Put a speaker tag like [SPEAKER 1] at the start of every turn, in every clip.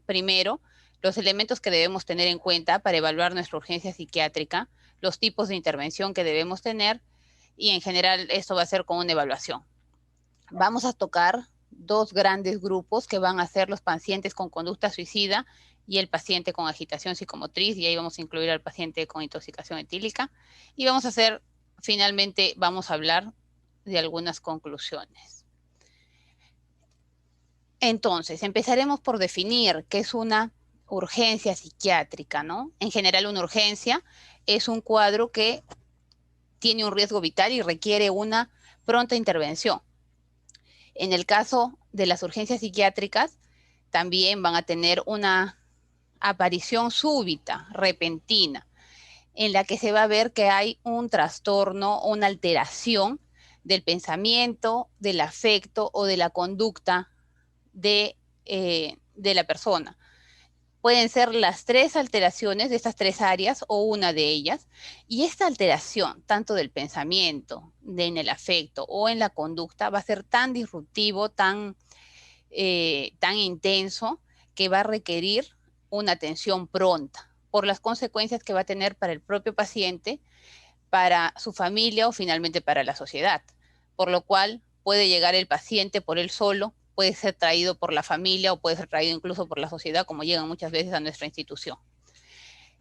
[SPEAKER 1] primero los elementos que debemos tener en cuenta para evaluar nuestra urgencia psiquiátrica, los tipos de intervención que debemos tener y en general esto va a ser con una evaluación. Vamos a tocar dos grandes grupos que van a ser los pacientes con conducta suicida y el paciente con agitación psicomotriz, y ahí vamos a incluir al paciente con intoxicación etílica, y vamos a hacer, finalmente, vamos a hablar de algunas conclusiones. Entonces, empezaremos por definir qué es una urgencia psiquiátrica, ¿no? En general, una urgencia es un cuadro que tiene un riesgo vital y requiere una pronta intervención. En el caso de las urgencias psiquiátricas, también van a tener una aparición súbita, repentina, en la que se va a ver que hay un trastorno, una alteración del pensamiento, del afecto o de la conducta de la persona. Pueden ser las tres alteraciones de estas tres áreas o una de ellas. Y esta alteración, tanto del pensamiento, en el afecto o en la conducta, va a ser tan disruptivo, tan intenso, que va a requerir una atención pronta por las consecuencias que va a tener para el propio paciente, para su familia o finalmente para la sociedad. Por lo cual puede llegar el paciente por él solo, puede ser traído por la familia o puede ser traído incluso por la sociedad, como llegan muchas veces a nuestra institución.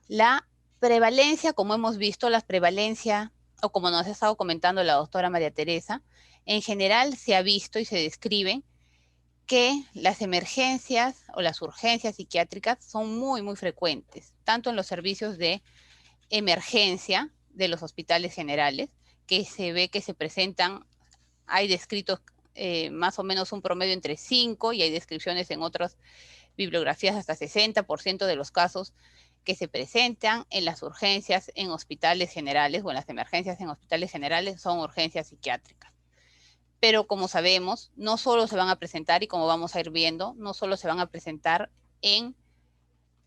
[SPEAKER 1] La prevalencia, como hemos visto, la prevalencia, o como nos ha estado comentando la doctora María Teresa, en general se ha visto y se describe que las emergencias o las urgencias psiquiátricas son muy, muy frecuentes, tanto en los servicios de emergencia de los hospitales generales, que se ve que se presentan, hay descritos más o menos un promedio entre 5 y hay descripciones en otras bibliografías hasta 60% de los casos que se presentan en las urgencias en hospitales generales o en las emergencias en hospitales generales son urgencias psiquiátricas. Pero como sabemos, no solo se van a presentar, y como vamos a ir viendo, no solo se van a presentar en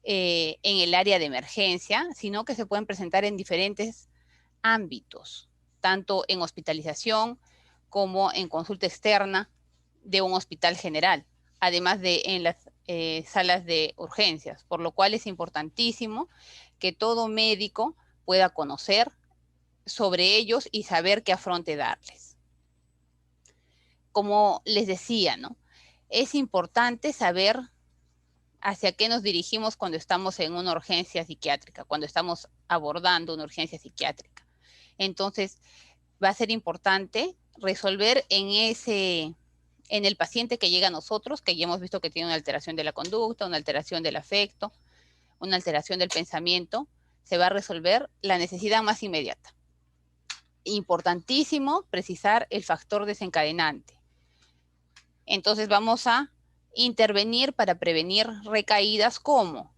[SPEAKER 1] el área de emergencia, sino que se pueden presentar en diferentes ámbitos, tanto en hospitalización como en consulta externa de un hospital general, además de en las salas de urgencias, por lo cual es importantísimo que todo médico pueda conocer sobre ellos y saber qué afronte darles. Como les decía, ¿no? Es importante saber hacia qué nos dirigimos cuando estamos en una urgencia psiquiátrica, cuando estamos abordando una urgencia psiquiátrica. Entonces, va a ser importante resolver en el paciente que llega a nosotros, que ya hemos visto que tiene una alteración de la conducta, una alteración del afecto, una alteración del pensamiento, se va a resolver la necesidad más inmediata. Importantísimo precisar el factor desencadenante. Entonces vamos a intervenir para prevenir recaídas, ¿cómo?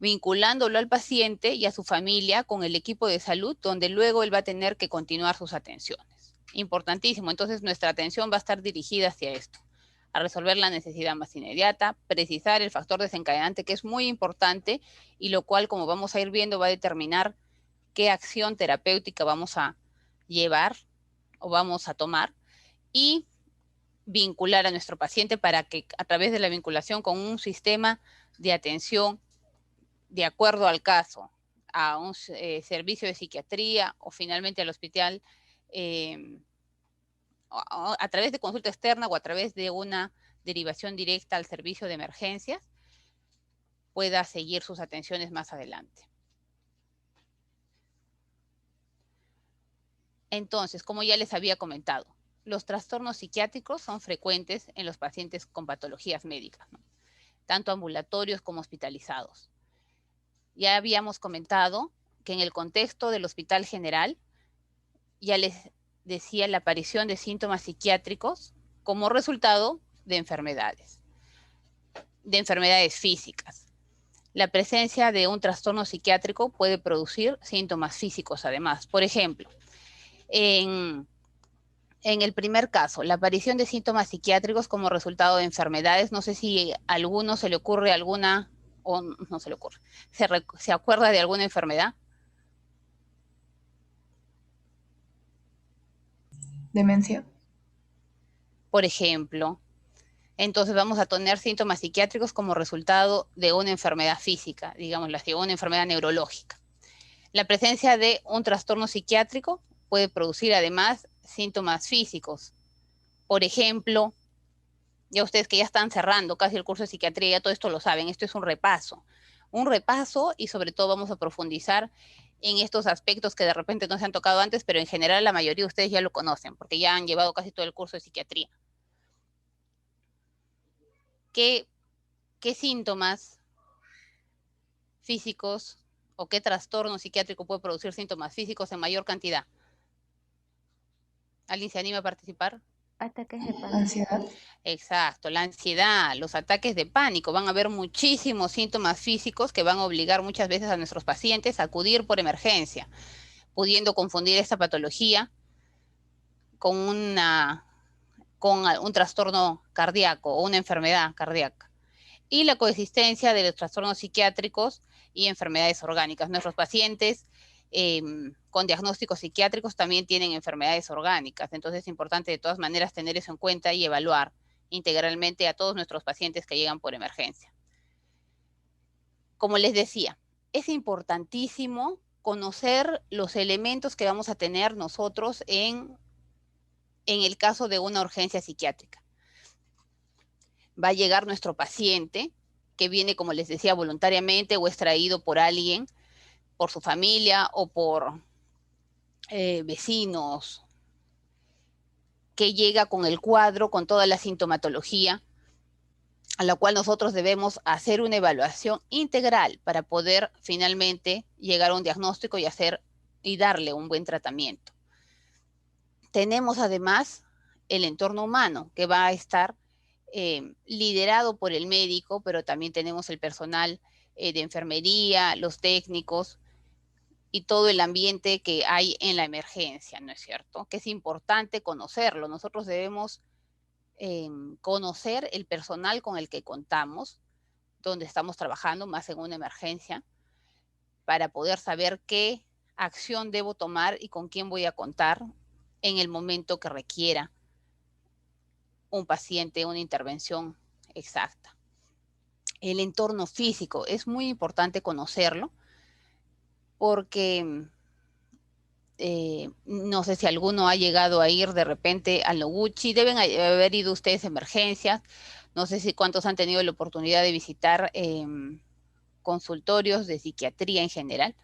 [SPEAKER 1] Vinculándolo al paciente y a su familia con el equipo de salud, donde luego él va a tener que continuar sus atenciones. Importantísimo, entonces nuestra atención va a estar dirigida hacia esto, a resolver la necesidad más inmediata, precisar el factor desencadenante, que es muy importante, y lo cual, como vamos a ir viendo, va a determinar qué acción terapéutica vamos a llevar o vamos a tomar, y vincular a nuestro paciente para que a través de la vinculación con un sistema de atención de acuerdo al caso, a un servicio de psiquiatría o finalmente al hospital, a través de consulta externa o a través de una derivación directa al servicio de emergencias, pueda seguir sus atenciones más adelante. Entonces, como ya les había comentado, los trastornos psiquiátricos son frecuentes en los pacientes con patologías médicas, ¿no? Tanto ambulatorios como hospitalizados. Ya habíamos comentado que en el contexto del Hospital General, ya les decía, la aparición de síntomas psiquiátricos como resultado de enfermedades físicas. La presencia de un trastorno psiquiátrico puede producir síntomas físicos además. Por ejemplo, en el primer caso, la aparición de síntomas psiquiátricos como resultado de enfermedades, no sé si a alguno se le ocurre alguna, o no se le ocurre, se acuerda de alguna enfermedad.
[SPEAKER 2] Demencia.
[SPEAKER 1] Por ejemplo, entonces vamos a tener síntomas psiquiátricos como resultado de una enfermedad física, digámoslo así, una enfermedad neurológica. La presencia de un trastorno psiquiátrico puede producir además síntomas físicos. Por ejemplo, ya ustedes que ya están cerrando casi el curso de psiquiatría, ya todo esto lo saben, esto es un repaso. Un repaso y sobre todo vamos a profundizar en estos aspectos que de repente no se han tocado antes, pero en general la mayoría de ustedes ya lo conocen, porque ya han llevado casi todo el curso de psiquiatría. ¿Qué síntomas físicos o qué trastorno psiquiátrico puede producir síntomas físicos en mayor cantidad? ¿Alguien se anima a participar?
[SPEAKER 2] Ataques de pánico.
[SPEAKER 3] Ansiedad.
[SPEAKER 1] Exacto, la ansiedad, los ataques de pánico. Van a haber muchísimos síntomas físicos que van a obligar muchas veces a nuestros pacientes a acudir por emergencia, pudiendo confundir esta patología con un trastorno cardíaco o una enfermedad cardíaca. Y la coexistencia de los trastornos psiquiátricos y enfermedades orgánicas. Nuestros pacientes con diagnósticos psiquiátricos también tienen enfermedades orgánicas, entonces es importante de todas maneras tener eso en cuenta y evaluar integralmente a todos nuestros pacientes que llegan por emergencia. Como les decía, es importantísimo conocer los elementos que vamos a tener nosotros en el caso de una urgencia psiquiátrica. Va a llegar nuestro paciente, que viene, como les decía, voluntariamente o es traído por alguien, por su familia o por vecinos, que llega con el cuadro, con toda la sintomatología, a la cual nosotros debemos hacer una evaluación integral para poder finalmente llegar a un diagnóstico y darle un buen tratamiento. Tenemos además el entorno humano, que va a estar liderado por el médico, pero también tenemos el personal de enfermería, los técnicos y todo el ambiente que hay en la emergencia, ¿no es cierto? Que es importante conocerlo. Nosotros debemos conocer el personal con el que contamos, donde estamos trabajando, más en una emergencia, para poder saber qué acción debo tomar y con quién voy a contar en el momento que requiera un paciente una intervención exacta. El entorno físico es muy importante conocerlo porque no sé si alguno ha llegado a ir de repente al Noguchi, deben haber ido ustedes a emergencias, no sé si cuántos han tenido la oportunidad de visitar consultorios de psiquiatría en general,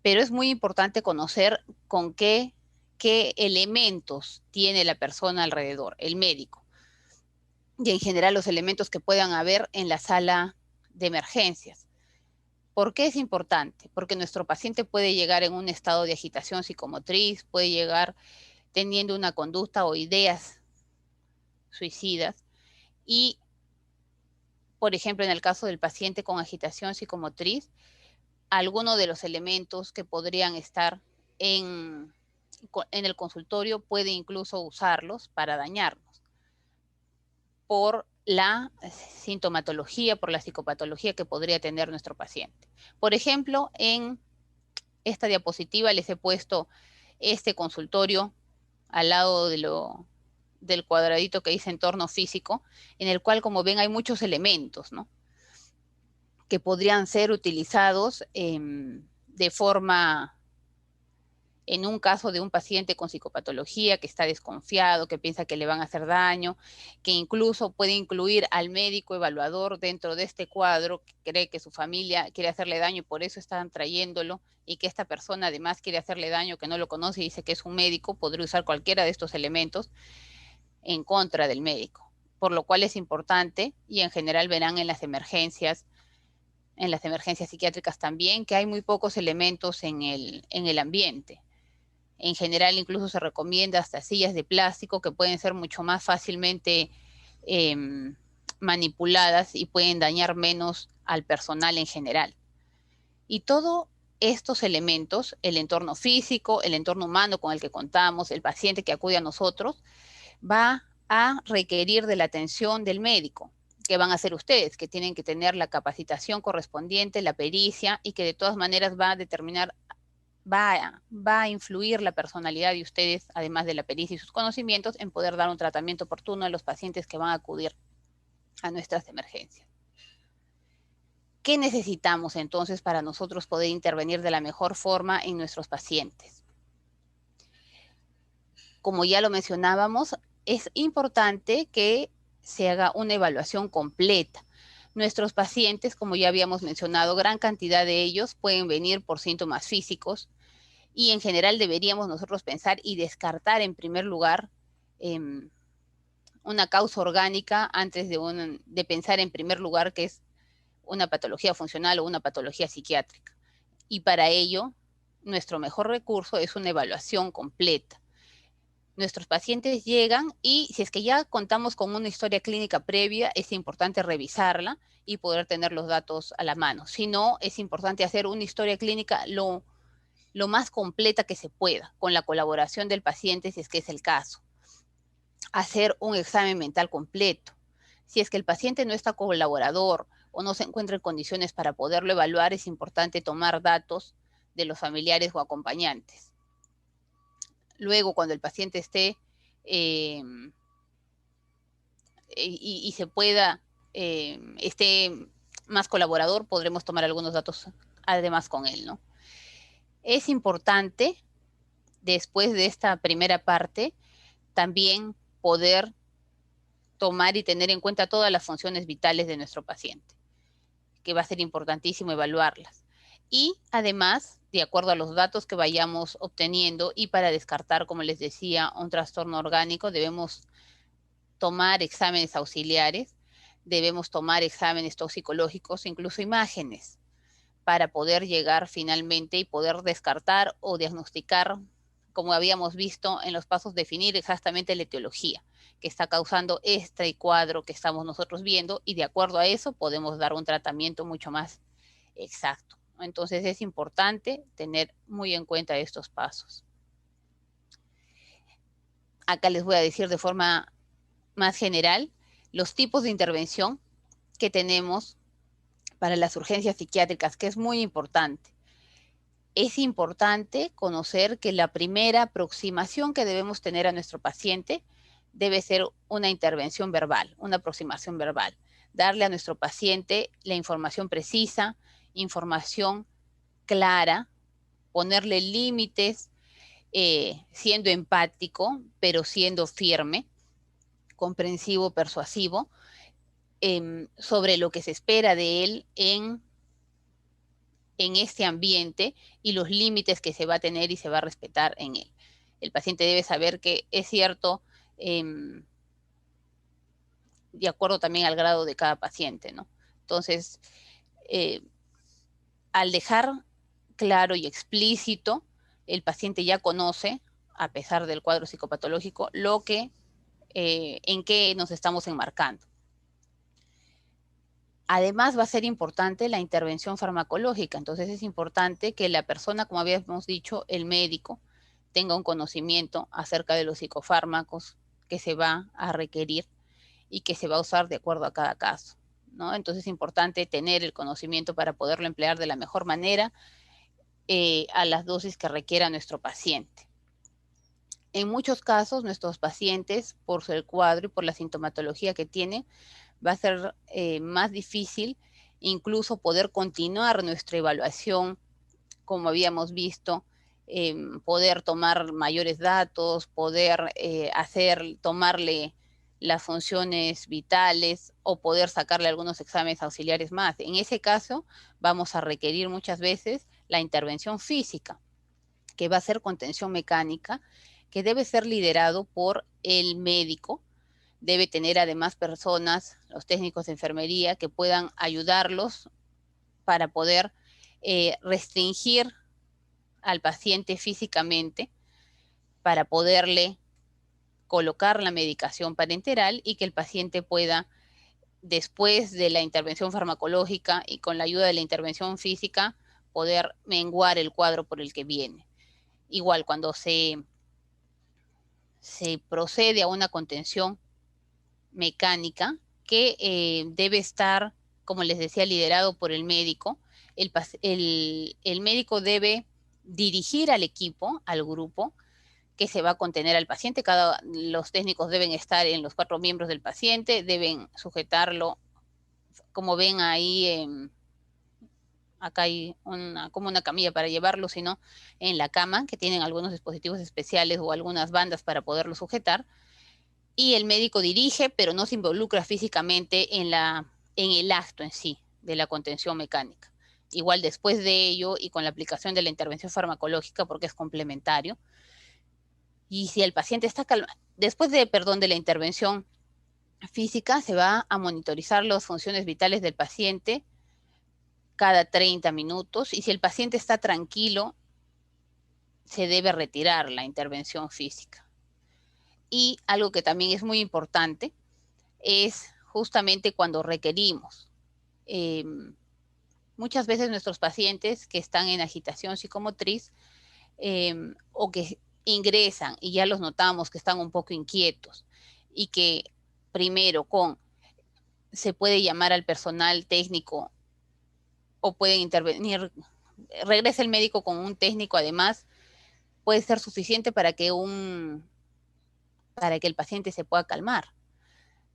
[SPEAKER 1] pero es muy importante conocer con qué elementos tiene la persona alrededor, el médico, y en general los elementos que puedan haber en la sala de emergencias. ¿Por qué es importante? Porque nuestro paciente puede llegar en un estado de agitación psicomotriz, puede llegar teniendo una conducta o ideas suicidas y, por ejemplo, en el caso del paciente con agitación psicomotriz, algunos de los elementos que podrían estar en el consultorio puede incluso usarlos para dañarnos por la sintomatología, por la psicopatología que podría tener nuestro paciente. Por ejemplo, en esta diapositiva les he puesto este consultorio al lado del cuadradito que dice entorno físico, en el cual, como ven, hay muchos elementos, ¿no?, que podrían ser utilizados de forma, en un caso de un paciente con psicopatología que está desconfiado, que piensa que le van a hacer daño, que incluso puede incluir al médico evaluador dentro de este cuadro, que cree que su familia quiere hacerle daño y por eso están trayéndolo, y que esta persona además quiere hacerle daño, que no lo conoce y dice que es un médico, podría usar cualquiera de estos elementos en contra del médico, por lo cual es importante, y en general verán en las emergencias psiquiátricas también, que hay muy pocos elementos en el ambiente. En general incluso se recomienda hasta sillas de plástico que pueden ser mucho más fácilmente manipuladas y pueden dañar menos al personal en general. Y todos estos elementos, el entorno físico, el entorno humano con el que contamos, el paciente que acude a nosotros, va a requerir de la atención del médico, que van a ser ustedes, que tienen que tener la capacitación correspondiente, la pericia, y que de todas maneras va a determinar, va a influir la personalidad de ustedes, además de la pericia y sus conocimientos, en poder dar un tratamiento oportuno a los pacientes que van a acudir a nuestras emergencias. ¿Qué necesitamos entonces para nosotros poder intervenir de la mejor forma en nuestros pacientes? Como ya lo mencionábamos, es importante que se haga una evaluación completa. Nuestros pacientes, como ya habíamos mencionado, gran cantidad de ellos pueden venir por síntomas físicos y en general deberíamos nosotros pensar y descartar en primer lugar una causa orgánica antes de pensar en primer lugar que es una patología funcional o una patología psiquiátrica. Y para ello, nuestro mejor recurso es una evaluación completa. Nuestros pacientes llegan y si es que ya contamos con una historia clínica previa, es importante revisarla y poder tener los datos a la mano. Si no, es importante hacer una historia clínica lo más completa que se pueda, con la colaboración del paciente si es que es el caso. Hacer un examen mental completo. Si es que el paciente no está colaborador o no se encuentra en condiciones para poderlo evaluar, es importante tomar datos de los familiares o acompañantes. Luego, cuando el paciente esté y se pueda, esté más colaborador, podremos tomar algunos datos además con él, ¿no? Es importante, después de esta primera parte, también poder tomar y tener en cuenta todas las funciones vitales de nuestro paciente, que va a ser importantísimo evaluarlas. Y además, de acuerdo a los datos que vayamos obteniendo y para descartar, como les decía, un trastorno orgánico, debemos tomar exámenes auxiliares, debemos tomar exámenes toxicológicos, incluso imágenes, para poder llegar finalmente y poder descartar o diagnosticar, como habíamos visto en los pasos, definir exactamente la etiología que está causando este cuadro que estamos nosotros viendo y de acuerdo a eso podemos dar un tratamiento mucho más exacto. Entonces es importante tener muy en cuenta estos pasos. Acá les voy a decir de forma más general los tipos de intervención que tenemos para las urgencias psiquiátricas, que es muy importante. Es importante conocer que la primera aproximación que debemos tener a nuestro paciente debe ser una intervención verbal, una aproximación verbal. Darle a nuestro paciente la información precisa, información clara, ponerle límites, siendo empático, pero siendo firme, comprensivo, persuasivo, sobre lo que se espera de él en este ambiente y los límites que se va a tener y se va a respetar en él. El paciente debe saber que es cierto, de acuerdo también al grado de cada paciente, ¿no? Entonces, al dejar claro y explícito, el paciente ya conoce, a pesar del cuadro psicopatológico, lo que, en qué nos estamos enmarcando. Además va a ser importante la intervención farmacológica, entonces es importante que la persona, como habíamos dicho, el médico, tenga un conocimiento acerca de los psicofármacos que se va a requerir y que se va a usar de acuerdo a cada caso, ¿no? Entonces es importante tener el conocimiento para poderlo emplear de la mejor manera a las dosis que requiera nuestro paciente. En muchos casos, nuestros pacientes, por el cuadro y por la sintomatología que tienen, va a ser más difícil incluso poder continuar nuestra evaluación, como habíamos visto, poder tomar mayores datos, poder tomarle las funciones vitales o poder sacarle algunos exámenes auxiliares más. En ese caso, vamos a requerir muchas veces la intervención física, que va a ser contención mecánica, que debe ser liderado por el médico. Debe tener además personas, los técnicos de enfermería, que puedan ayudarlos para poder restringir al paciente físicamente, para poderle colocar la medicación parenteral y que el paciente pueda, después de la intervención farmacológica y con la ayuda de la intervención física, poder menguar el cuadro por el que viene. Igual, cuando se procede a una contención mecánica que debe estar, como les decía, liderado por el médico. El médico debe dirigir al equipo, al grupo, que se va a contener al paciente. Los técnicos deben estar en los 4 miembros del paciente, deben sujetarlo, como ven ahí, acá hay como una camilla para llevarlo, sino en la cama, que tienen algunos dispositivos especiales o algunas bandas para poderlo sujetar. Y el médico dirige, pero no se involucra físicamente en el acto en sí de la contención mecánica. Igual después de ello y con la aplicación de la intervención farmacológica, porque es complementario. Y si el paciente está calmado, después de la intervención física, se va a monitorizar las funciones vitales del paciente cada 30 minutos, y si el paciente está tranquilo, se debe retirar la intervención física. Y algo que también es muy importante es justamente cuando requerimos. Muchas veces nuestros pacientes que están en agitación psicomotriz o que ingresan y ya los notamos que están un poco inquietos y que primero se puede llamar al personal técnico o pueden intervenir, regresa el médico con un técnico además, puede ser suficiente para que el paciente se pueda calmar,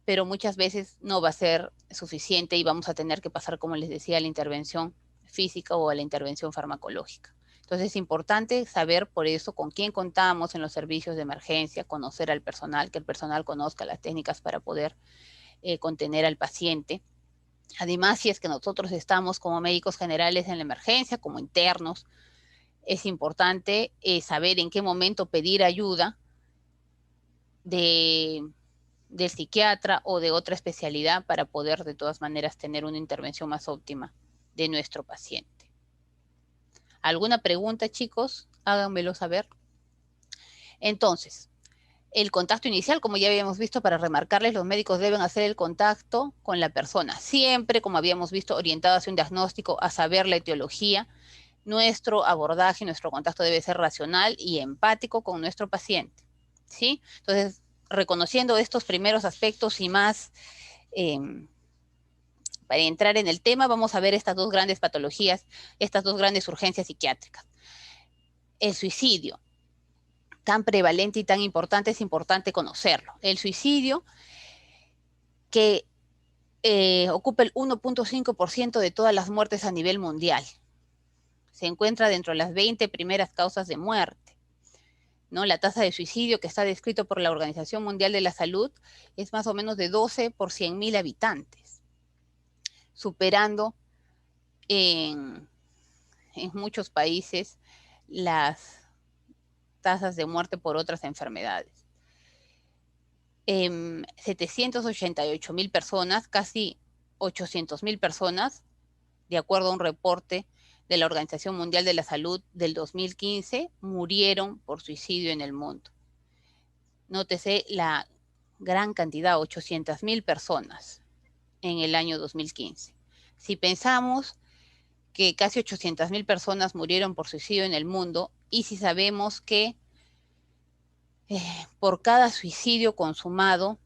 [SPEAKER 1] pero muchas veces no va a ser suficiente y vamos a tener que pasar, como les decía, a la intervención física o a la intervención farmacológica. Entonces es importante saber por eso con quién contamos en los servicios de emergencia, conocer al personal, que el personal conozca las técnicas para poder contener al paciente. Además, si es que nosotros estamos como médicos generales en la emergencia, como internos, es importante saber en qué momento pedir ayuda del psiquiatra o de otra especialidad para poder de todas maneras tener una intervención más óptima de nuestro paciente. ¿Alguna pregunta, chicos? Háganmelo saber. Entonces, el contacto inicial, como ya habíamos visto, para remarcarles, los médicos deben hacer el contacto con la persona, siempre, como habíamos visto, orientado hacia un diagnóstico, a saber la etiología. Nuestro abordaje, nuestro contacto debe ser racional y empático con nuestro paciente, ¿sí? Entonces, reconociendo estos primeros aspectos y más, para entrar en el tema, vamos a ver estas dos grandes patologías, estas dos grandes urgencias psiquiátricas. El suicidio, tan prevalente y tan importante, es importante conocerlo. El suicidio, que ocupa el 1.5% de todas las muertes a nivel mundial. Se encuentra dentro de las 20 primeras causas de muerte, ¿no? La tasa de suicidio que está descrito por la Organización Mundial de la Salud es más o menos de 12 por 100.000 habitantes, superando en muchos países las tasas de muerte por otras enfermedades. 788.000 personas, casi 800.000 personas, de acuerdo a un reporte de la Organización Mundial de la Salud del 2015, murieron por suicidio en el mundo. Nótese la gran cantidad, 800.000 personas en el año 2015. Si pensamos que casi 800.000 personas murieron por suicidio en el mundo, y si sabemos que por cada suicidio consumado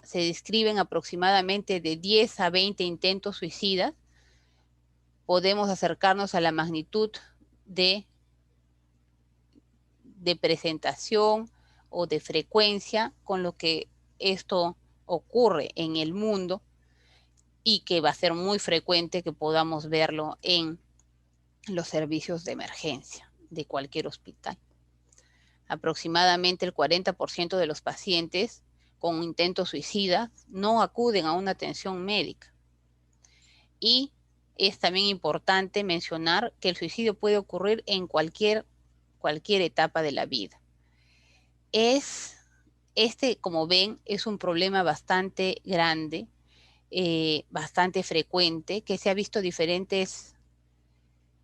[SPEAKER 1] se describen aproximadamente de 10 a 20 intentos suicidas, podemos acercarnos a la magnitud de presentación o de frecuencia con lo que esto ocurre en el mundo, y que va a ser muy frecuente que podamos verlo en los servicios de emergencia de cualquier hospital. Aproximadamente el 40% de los pacientes con intentos suicidas no acuden a una atención médica. Y es también importante mencionar que el suicidio puede ocurrir en cualquier etapa de la vida. Como ven, es un problema bastante grande, bastante frecuente, que se ha visto diferentes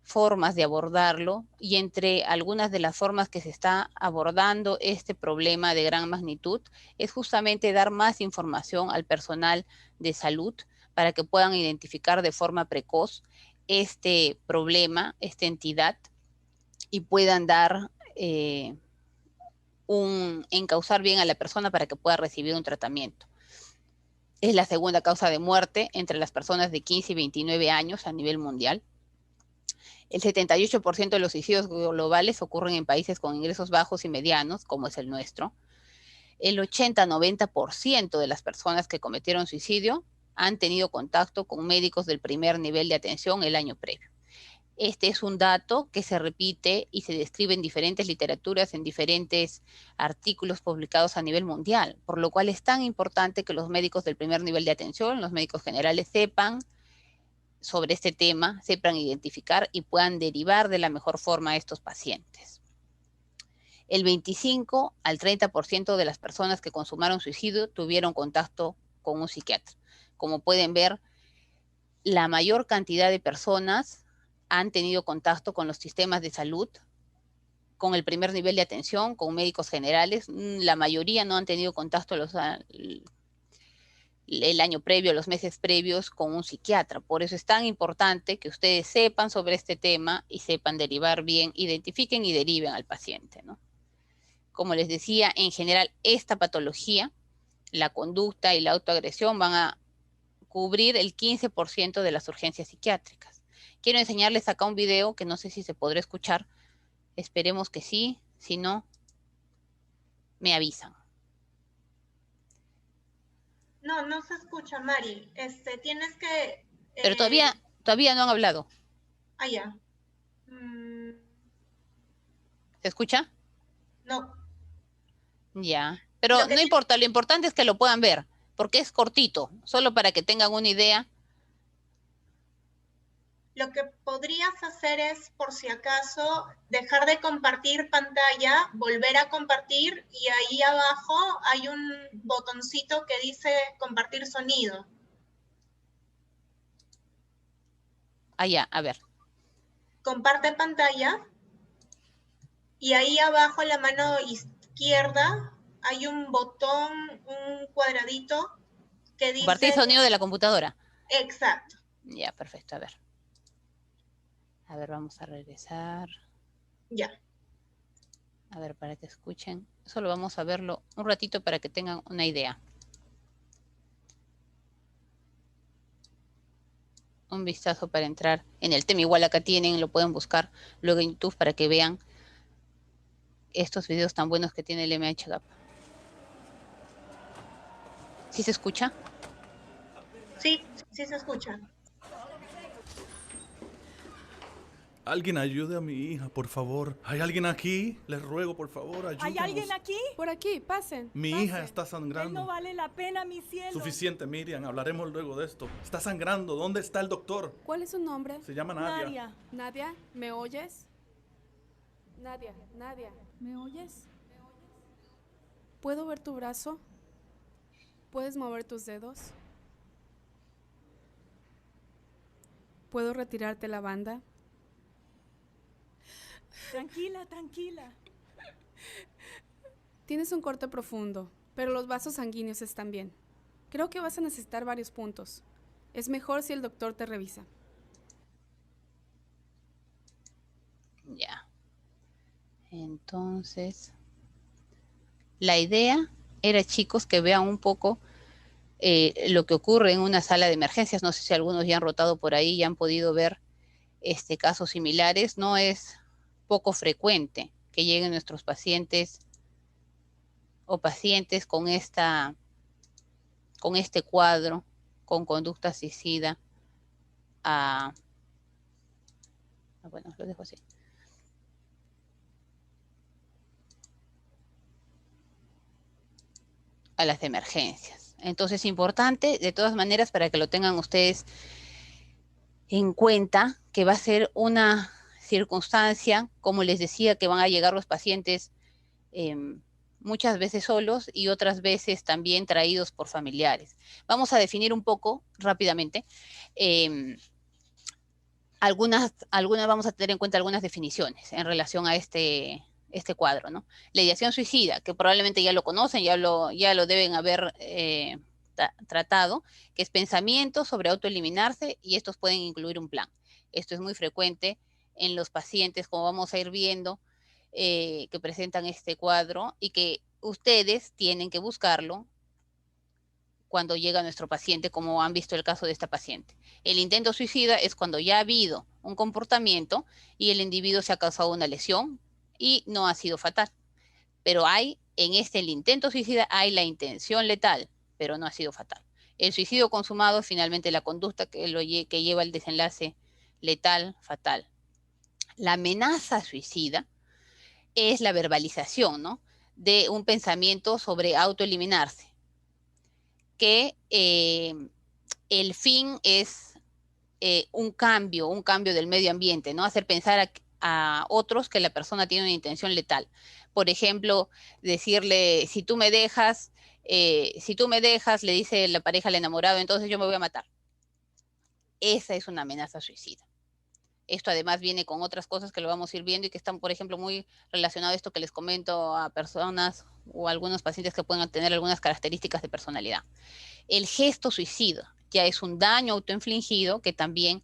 [SPEAKER 1] formas de abordarlo, y entre algunas de las formas que se está abordando este problema de gran magnitud es justamente dar más información al personal de salud para que puedan identificar de forma precoz este problema, esta entidad, y puedan dar encauzar bien a la persona para que pueda recibir un tratamiento. Es la segunda causa de muerte entre las personas de 15 y 29 años a nivel mundial. El 78% de los suicidios globales ocurren en países con ingresos bajos y medianos, como es el nuestro. El 80-90% de las personas que cometieron suicidio han tenido contacto con médicos del primer nivel de atención el año previo. Este es un dato que se repite y se describe en diferentes literaturas, en diferentes artículos publicados a nivel mundial, por lo cual es tan importante que los médicos del primer nivel de atención, los médicos generales, sepan sobre este tema, sepan identificar y puedan derivar de la mejor forma a estos pacientes. El 25 al 30% de las personas que consumaron suicidio tuvieron contacto con un psiquiatra. Como pueden ver, la mayor cantidad de personas han tenido contacto con los sistemas de salud, con el primer nivel de atención, con médicos generales. La mayoría no han tenido contacto el año previo, los meses previos con un psiquiatra. Por eso es tan importante que ustedes sepan sobre este tema y sepan derivar bien, identifiquen y deriven al paciente, ¿no? Como les decía, en general esta patología, la conducta y la autoagresión van a cubrir el 15% de las urgencias psiquiátricas. Quiero enseñarles acá un video que no sé si se podrá escuchar. Esperemos que sí, si no, me avisan.
[SPEAKER 2] No, no se escucha, Mari. Tienes que...
[SPEAKER 1] Pero todavía no han hablado.
[SPEAKER 2] Ah, ya.
[SPEAKER 1] ¿Se escucha?
[SPEAKER 2] No.
[SPEAKER 1] Ya. Pero no importa, lo importante es que lo puedan ver, porque es cortito, solo para que tengan una idea.
[SPEAKER 2] Lo que podrías hacer es, por si acaso, dejar de compartir pantalla, volver a compartir y ahí abajo hay un botoncito que dice compartir sonido.
[SPEAKER 1] Allá, a ver.
[SPEAKER 2] Comparte pantalla y ahí abajo en la mano izquierda hay un botón, un cuadradito que dice...
[SPEAKER 1] Compartir sonido de la computadora.
[SPEAKER 2] Exacto.
[SPEAKER 1] Ya, perfecto, a ver. A ver, vamos a regresar.
[SPEAKER 2] Ya.
[SPEAKER 1] A ver, para que escuchen. Solo vamos a verlo un ratito para que tengan una idea. Un vistazo para entrar en el tema. Igual acá tienen, lo pueden buscar luego en YouTube para que vean estos videos tan buenos que tiene el MHGAP. ¿Sí se escucha?
[SPEAKER 2] Sí, sí se escucha.
[SPEAKER 3] Alguien ayude a mi hija, por favor. ¿Hay alguien aquí? Les ruego, por favor, ayúdenos.
[SPEAKER 4] ¿Hay alguien aquí?
[SPEAKER 5] Por aquí, pasen.
[SPEAKER 3] Mi
[SPEAKER 4] Pasen.
[SPEAKER 3] hija está sangrando.
[SPEAKER 4] Él no vale la pena, mi cielo.
[SPEAKER 3] Suficiente, Miriam. Hablaremos luego de esto. Está sangrando. ¿Dónde está el doctor?
[SPEAKER 5] ¿Cuál es su nombre?
[SPEAKER 3] Se llama Nadia.
[SPEAKER 5] Nadia, ¿me oyes? Nadia, ¿me oyes? ¿Puedo ver tu brazo? ¿Puedes mover tus dedos? ¿Puedo retirarte la banda?
[SPEAKER 4] Tranquila, tranquila.
[SPEAKER 5] Tienes un corte profundo, pero los vasos sanguíneos están bien. Creo que vas a necesitar varios puntos. Es mejor si el doctor te revisa.
[SPEAKER 1] Ya. Entonces, la idea era, chicos, que vean un poco lo que ocurre en una sala de emergencias. No sé si algunos ya han rotado por ahí y han podido ver casos similares. No es poco frecuente que lleguen nuestros pacientes o pacientes con este cuadro, con conducta suicida, bueno, lo dejo así. A las emergencias. Entonces, importante, de todas maneras, para que lo tengan ustedes en cuenta, que va a ser una circunstancia, como les decía, que van a llegar los pacientes muchas veces solos y otras veces también traídos por familiares. Vamos a definir un poco rápidamente. Vamos a tener en cuenta algunas definiciones en relación a este cuadro, ¿no? La ideación suicida, que probablemente ya lo conocen, ya lo deben haber tratado, que es pensamiento sobre autoeliminarse, y estos pueden incluir un plan. Esto es muy frecuente en los pacientes, como vamos a ir viendo, que presentan este cuadro, y que ustedes tienen que buscarlo cuando llega nuestro paciente, como han visto el caso de esta paciente. El intento suicida es cuando ya ha habido un comportamiento y el individuo se ha causado una lesión y no ha sido fatal. Pero el intento suicida hay la intención letal, pero no ha sido fatal. El suicidio consumado, finalmente la conducta que lleva al desenlace letal, fatal. La amenaza suicida es la verbalización, ¿no?, de un pensamiento sobre autoeliminarse, que el fin es un cambio del medio ambiente, ¿no? Hacer pensar a otros que la persona tiene una intención letal. Por ejemplo, decirle, si tú me dejas, le dice la pareja al enamorado, entonces yo me voy a matar. Esa es una amenaza suicida. Esto además viene con otras cosas que lo vamos a ir viendo y que están, por ejemplo, muy relacionadas a esto que les comento a personas o a algunos pacientes que pueden tener algunas características de personalidad. El gesto suicida ya es un daño autoinfligido que también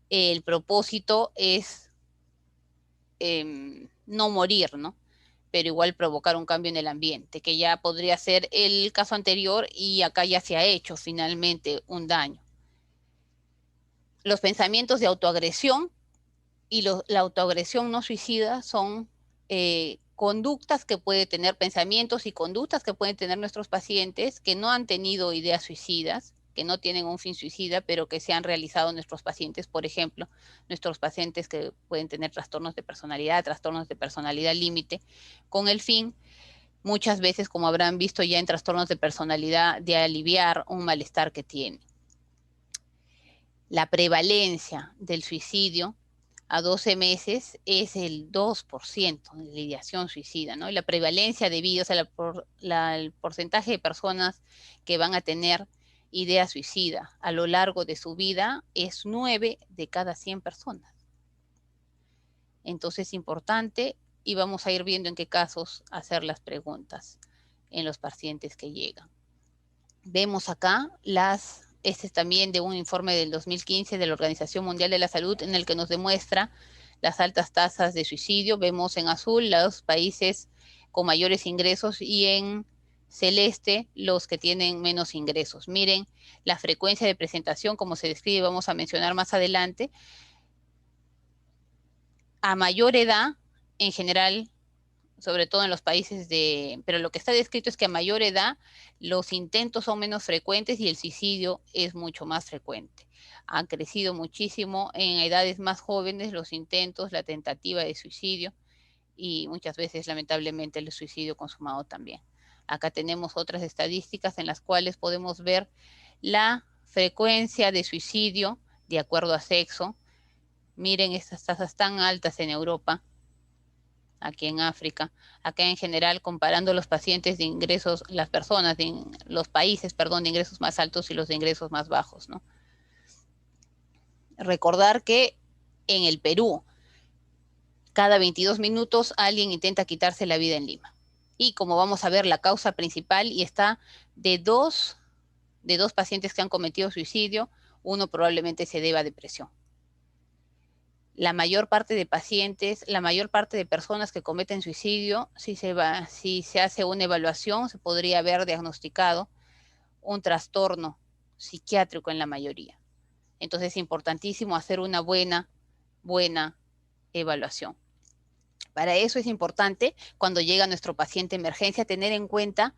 [SPEAKER 1] el propósito es no morir, ¿no? Pero igual provocar un cambio en el ambiente, que ya podría ser el caso anterior y acá ya se ha hecho finalmente un daño. Los pensamientos de autoagresión y la autoagresión no suicida son conductas que pueden tener, pensamientos y conductas que pueden tener nuestros pacientes que no han tenido ideas suicidas, que no tienen un fin suicida, pero que se han realizado nuestros pacientes. Por ejemplo, nuestros pacientes que pueden tener trastornos de personalidad límite, con el fin, muchas veces, como habrán visto ya en trastornos de personalidad, de aliviar un malestar que tienen. La prevalencia del suicidio a 12 meses es el 2% de ideación suicida, ¿no? Y la prevalencia de vida, o sea, el porcentaje de personas que van a tener idea suicida a lo largo de su vida es 9 de cada 100 personas. Entonces es importante y vamos a ir viendo en qué casos hacer las preguntas en los pacientes que llegan. Vemos acá este es también de un informe del 2015 de la Organización Mundial de la Salud en el que nos demuestra las altas tasas de suicidio. Vemos en azul los países con mayores ingresos y en celeste los que tienen menos ingresos. Miren la frecuencia de presentación, como se describe, vamos a mencionar más adelante. A mayor edad, en general, sobre todo en los países pero lo que está descrito es que a mayor edad los intentos son menos frecuentes y el suicidio es mucho más frecuente. Han crecido muchísimo en edades más jóvenes los intentos, la tentativa de suicidio y muchas veces lamentablemente el suicidio consumado también. Acá tenemos otras estadísticas en las cuales podemos ver la frecuencia de suicidio de acuerdo a sexo. Miren estas tasas tan altas en Europa, aquí en África, acá en general comparando los pacientes de ingresos, los países, de ingresos más altos y los de ingresos más bajos, ¿no? Recordar que en el Perú, cada 22 minutos alguien intenta quitarse la vida en Lima. Y como vamos a ver, la causa principal y está de dos pacientes que han cometido suicidio, uno probablemente se deba a depresión. La mayor parte de pacientes, la mayor parte de personas que cometen suicidio, si se hace una evaluación, se podría haber diagnosticado un trastorno psiquiátrico en la mayoría. Entonces es importantísimo hacer una buena evaluación. Para eso es importante, cuando llega nuestro paciente de emergencia, tener en cuenta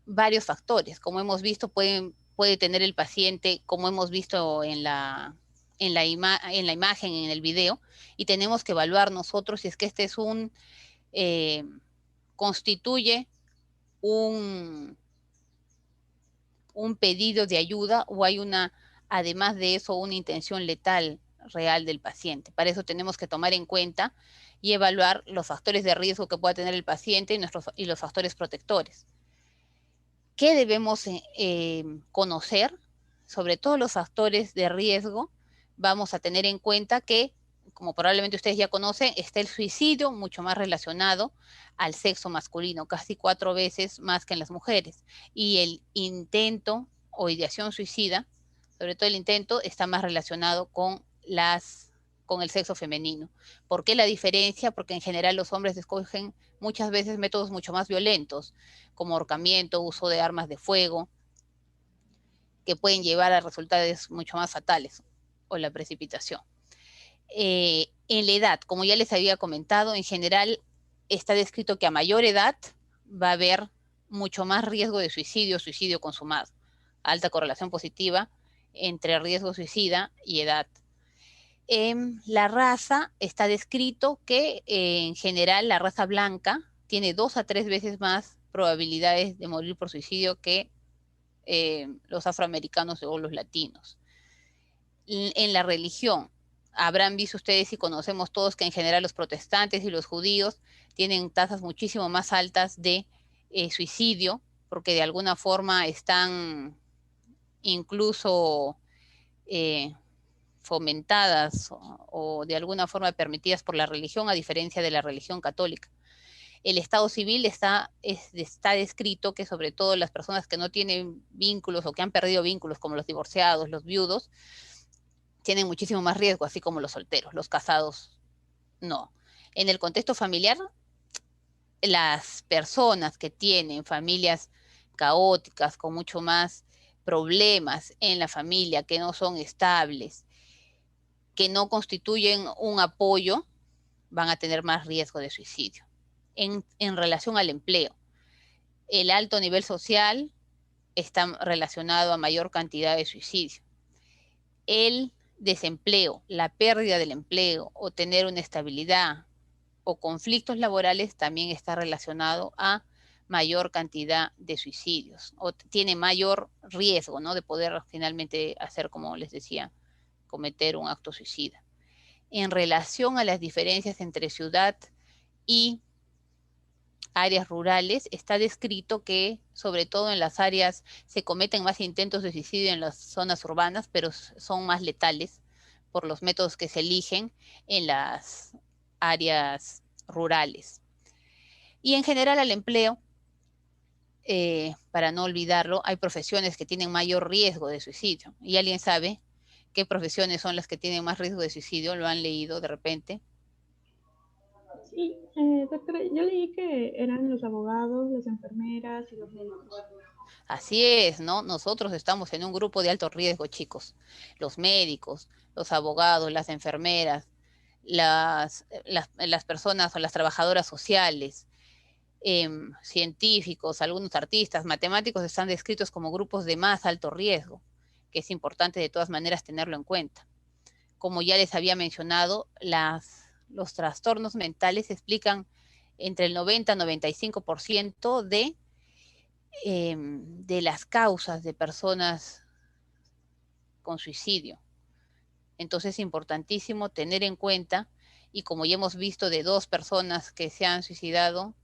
[SPEAKER 1] varios factores. Como hemos visto, puede tener el paciente, como hemos visto en la imagen, en el video, y tenemos que evaluar nosotros si es que este es constituye un pedido de ayuda o hay además de eso, una intención letal real del paciente. Para eso tenemos que tomar en cuenta y evaluar los factores de riesgo que pueda tener el paciente y los factores protectores. ¿Qué debemos conocer? Sobre todo los factores de riesgo, vamos a tener en cuenta que, como probablemente ustedes ya conocen, está el suicidio mucho más relacionado al sexo masculino, casi 4 veces más que en las mujeres. Y el intento o ideación suicida, sobre todo el intento, está más relacionado con el sexo femenino. ¿Por qué la diferencia? Porque en general los hombres escogen muchas veces métodos mucho más violentos, como ahorcamiento, uso de armas de fuego, que pueden llevar a resultados mucho más fatales o la precipitación. En la edad, como ya les había comentado, en general está descrito que a mayor edad va a haber mucho más riesgo de suicidio, suicidio consumado, alta correlación positiva entre riesgo suicida y edad. En la raza está descrito que en general la raza blanca tiene 2 a 3 veces más probabilidades de morir por suicidio que los afroamericanos o los latinos. En la religión, habrán visto ustedes y conocemos todos que en general los protestantes y los judíos tienen tasas muchísimo más altas de suicidio, porque de alguna forma están incluso fomentadas o de alguna forma permitidas por la religión, a diferencia de la religión católica. El estado civil está descrito que sobre todo las personas que no tienen vínculos o que han perdido vínculos, como los divorciados, los viudos, tienen muchísimo más riesgo, así como los solteros. Los casados no. En el contexto familiar, las personas que tienen familias caóticas, con mucho más problemas en la familia, que no son estables, que no constituyen un apoyo, van a tener más riesgo de suicidio. En relación al empleo, el alto nivel social está relacionado a mayor cantidad de suicidio. El desempleo, la pérdida del empleo o tener una estabilidad o conflictos laborales también está relacionado a mayor cantidad de suicidios o tiene mayor riesgo, ¿no?, de poder finalmente hacer, como les decía, cometer un acto suicida. En relación a las diferencias entre ciudad y áreas rurales, está descrito que sobre todo en las áreas se cometen más intentos de suicidio en las zonas urbanas, pero son más letales por los métodos que se eligen en las áreas rurales. Y en general al empleo, para no olvidarlo, hay profesiones que tienen mayor riesgo de suicidio. ¿Y alguien sabe qué profesiones son las que tienen más riesgo de suicidio? ¿Lo han leído de repente?
[SPEAKER 6] Sí, doctora, yo leí que eran los abogados, las enfermeras y los médicos.
[SPEAKER 1] Así es, ¿no? Nosotros estamos en un grupo de alto riesgo, chicos. Los médicos, los abogados, las enfermeras, las personas o las trabajadoras sociales, científicos, algunos artistas, matemáticos están descritos como grupos de más alto riesgo, que es importante de todas maneras tenerlo en cuenta. Como ya les había mencionado, los trastornos mentales explican entre el 90 y 95% de las causas de personas con suicidio. Entonces es importantísimo tener en cuenta, y como ya hemos visto de 2 personas que se han suicidado,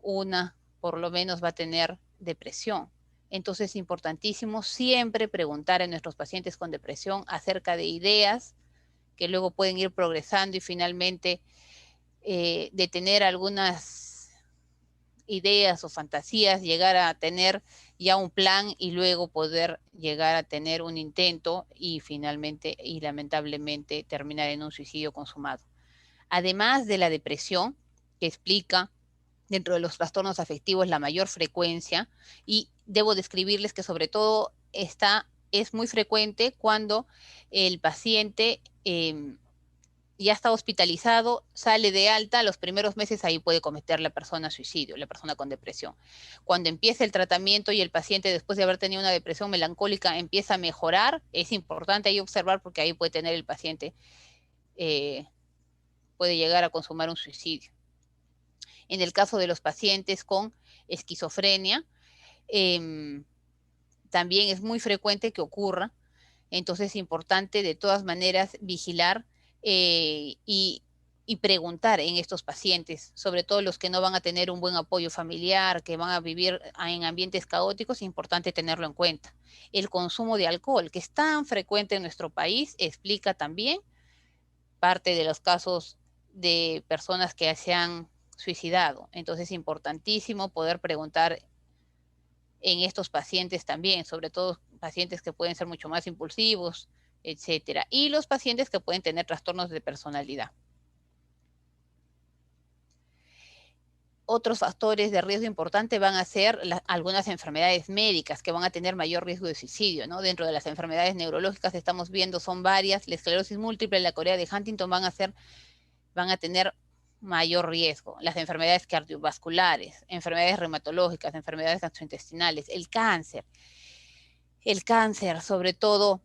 [SPEAKER 1] una por lo menos va a tener depresión. Entonces es importantísimo siempre preguntar a nuestros pacientes con depresión acerca de ideas que luego pueden ir progresando y finalmente de tener algunas ideas o fantasías, llegar a tener ya un plan y luego poder llegar a tener un intento y finalmente y lamentablemente terminar en un suicidio consumado. Además de la depresión, que explica dentro de los trastornos afectivos la mayor frecuencia, y debo describirles que sobre todo es muy frecuente cuando el paciente ya está hospitalizado, sale de alta, los primeros meses ahí puede cometer la persona suicidio, la persona con depresión. Cuando empieza el tratamiento y el paciente, después de haber tenido una depresión melancólica, empieza a mejorar, es importante ahí observar porque ahí puede tener el paciente, puede llegar a consumar un suicidio. En el caso de los pacientes con esquizofrenia, también es muy frecuente que ocurra, entonces es importante de todas maneras vigilar y preguntar en estos pacientes, sobre todo los que no van a tener un buen apoyo familiar, que van a vivir en ambientes caóticos, es importante tenerlo en cuenta. El consumo de alcohol, que es tan frecuente en nuestro país, explica también parte de los casos de personas que se han suicidado. Entonces es importantísimo poder preguntar en estos pacientes también, sobre todo pacientes que pueden ser mucho más impulsivos, etcétera, y los pacientes que pueden tener trastornos de personalidad. Otros factores de riesgo importante van a ser algunas enfermedades médicas que van a tener mayor riesgo de suicidio, ¿no? Dentro de las enfermedades neurológicas estamos viendo, son varias, la esclerosis múltiple, la corea de Huntington van a tener mayor riesgo. Las enfermedades cardiovasculares, enfermedades reumatológicas, enfermedades gastrointestinales, el cáncer, sobre todo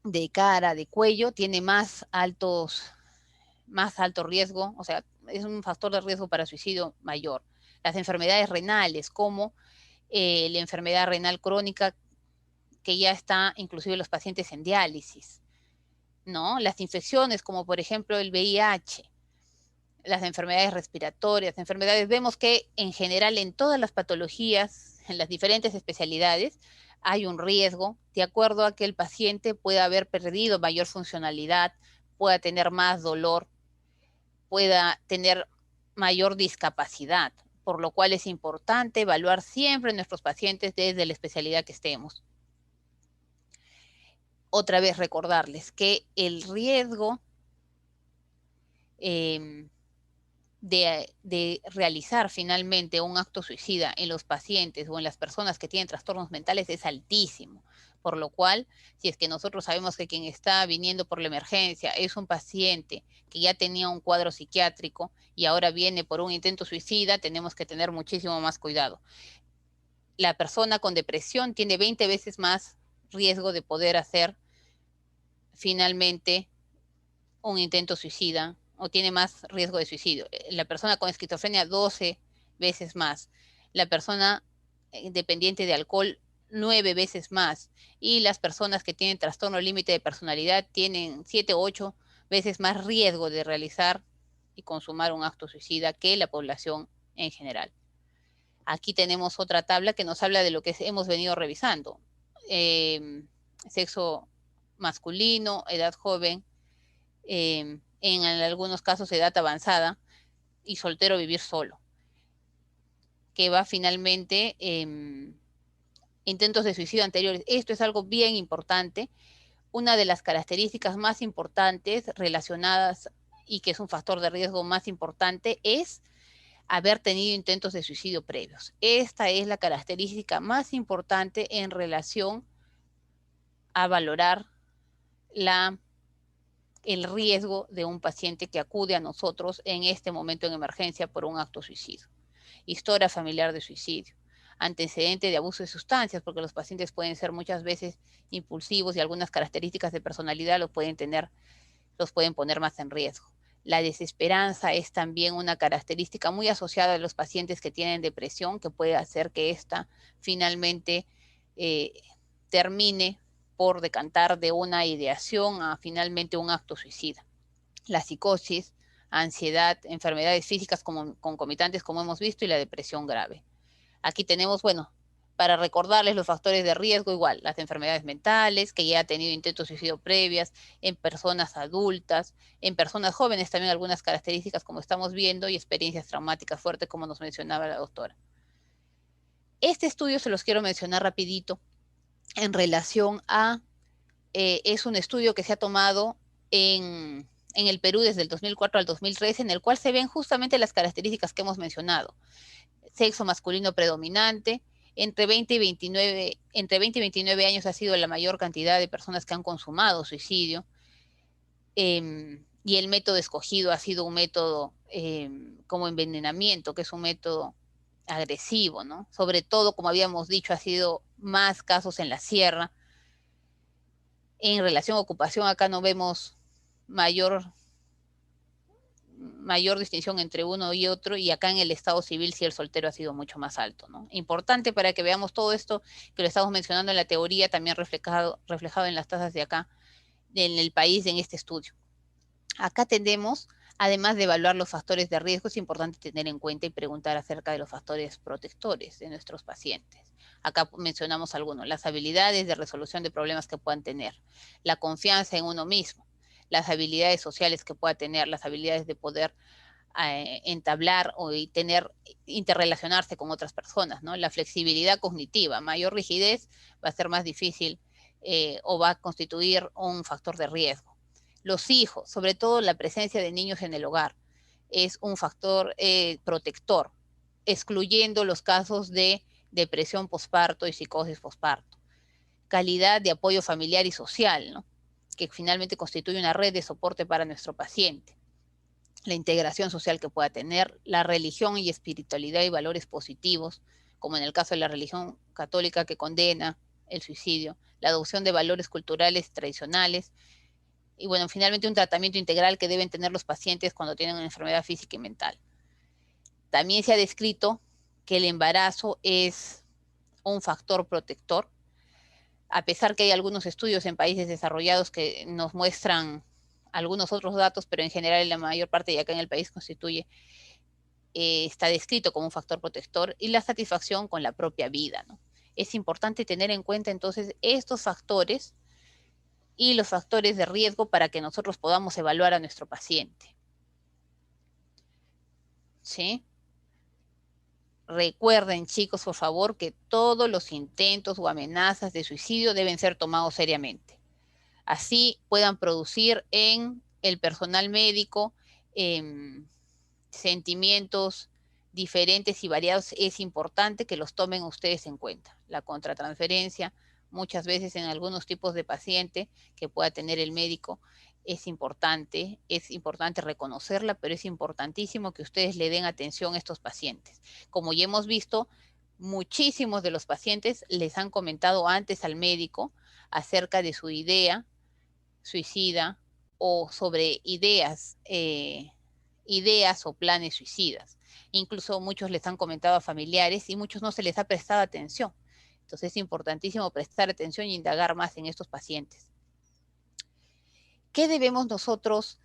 [SPEAKER 1] de cara, de cuello, tiene más alto riesgo, o sea, es un factor de riesgo para suicidio mayor. Las enfermedades renales, como la enfermedad renal crónica, que ya está inclusive los pacientes en diálisis, ¿no? Las infecciones, como por ejemplo el VIH, las enfermedades respiratorias, vemos que en general en todas las patologías, en las diferentes especialidades, hay un riesgo de acuerdo a que el paciente pueda haber perdido mayor funcionalidad, pueda tener más dolor, pueda tener mayor discapacidad, por lo cual es importante evaluar siempre a nuestros pacientes desde la especialidad que estemos. Otra vez recordarles que el riesgo de realizar finalmente un acto suicida en los pacientes o en las personas que tienen trastornos mentales es altísimo, por lo cual, si es que nosotros sabemos que quien está viniendo por la emergencia es un paciente que ya tenía un cuadro psiquiátrico y ahora viene por un intento suicida, tenemos que tener muchísimo más cuidado. La persona con depresión tiene 20 veces más riesgo de poder hacer finalmente un intento suicida o tiene más riesgo de suicidio. La persona con esquizofrenia 12 veces más. La persona dependiente de alcohol 9 veces más. Y las personas que tienen trastorno límite de personalidad tienen 7 o 8 veces más riesgo de realizar y consumar un acto suicida que la población en general. Aquí tenemos otra tabla que nos habla de lo que hemos venido revisando. Sexo masculino, edad joven, en algunos casos edad avanzada y soltero vivir solo, que va finalmente intentos de suicidio anteriores. Esto es algo bien importante. Una de las características más importantes relacionadas y que es un factor de riesgo más importante es haber tenido intentos de suicidio previos. Esta es la característica más importante en relación a valorar el riesgo de un paciente que acude a nosotros en este momento en emergencia por un acto suicidio. Historia familiar de suicidio, antecedente de abuso de sustancias, porque los pacientes pueden ser muchas veces impulsivos y algunas características de personalidad los pueden poner más en riesgo. La desesperanza es también una característica muy asociada a los pacientes que tienen depresión, que puede hacer que esta finalmente termine por decantar de una ideación a finalmente un acto suicida. La psicosis, ansiedad, enfermedades físicas concomitantes como hemos visto y la depresión grave. Aquí tenemos, bueno, para recordarles los factores de riesgo, igual, las enfermedades mentales, que ya ha tenido intentos de suicidio previas, en personas adultas, en personas jóvenes también algunas características como estamos viendo y experiencias traumáticas fuertes como nos mencionaba la doctora. Este estudio se los quiero mencionar rapidito en relación a, es un estudio que se ha tomado en el Perú desde el 2004 al 2013, en el cual se ven justamente las características que hemos mencionado. Sexo masculino predominante, entre 20 y 29 años ha sido la mayor cantidad de personas que han consumado suicidio, y el método escogido ha sido un método como envenenamiento, que es un método agresivo, ¿no? Sobre todo, como habíamos dicho, ha sido más casos en la sierra. En relación a ocupación, acá no vemos mayor distinción entre uno y otro, y acá en el estado civil sí el soltero ha sido mucho más alto, ¿no? Importante para que veamos todo esto que lo estamos mencionando en la teoría, también reflejado en las tasas de acá, en el país, en este estudio. Acá tenemos, además de evaluar los factores de riesgo, es importante tener en cuenta y preguntar acerca de los factores protectores de nuestros pacientes. Acá mencionamos algunos: las habilidades de resolución de problemas que puedan tener, la confianza en uno mismo, las habilidades sociales que pueda tener, las habilidades de poder entablar o interrelacionarse con otras personas, ¿no? La flexibilidad cognitiva, mayor rigidez va a ser más difícil o va a constituir un factor de riesgo. Los hijos, sobre todo la presencia de niños en el hogar, es un factor protector. excluyendo los casos de depresión posparto y psicosis posparto. Calidad de apoyo familiar y social, ¿no? Que finalmente constituye una red de soporte para nuestro paciente. La integración social que pueda tener, la religión y espiritualidad y valores positivos, como en el caso de la religión católica que condena el suicidio, la adopción de valores culturales tradicionales, y bueno, finalmente un tratamiento integral que deben tener los pacientes cuando tienen una enfermedad física y mental. También se ha descrito que el embarazo es un factor protector, a pesar que hay algunos estudios en países desarrollados que nos muestran algunos otros datos, pero en general en la mayor parte de acá en el país constituye, está descrito como un factor protector, y la satisfacción con la propia vida, ¿no? Es importante tener en cuenta entonces estos factores y los factores de riesgo para que nosotros podamos evaluar a nuestro paciente. ¿Sí? Recuerden, chicos, por favor, que todos los intentos o amenazas de suicidio deben ser tomados seriamente. Así puedan producir en el personal médico sentimientos diferentes y variados. Es importante que los tomen ustedes en cuenta. La contratransferencia, muchas veces en algunos tipos de paciente que pueda tener el médico, es importante reconocerla, pero es importantísimo que ustedes le den atención a estos pacientes. Como ya hemos visto, muchísimos de los pacientes les han comentado antes al médico acerca de su idea suicida o sobre ideas o planes suicidas. Incluso muchos les han comentado a familiares y muchos no se les ha prestado atención. Entonces es importantísimo prestar atención y indagar más en estos pacientes. ¿Qué debemos nosotros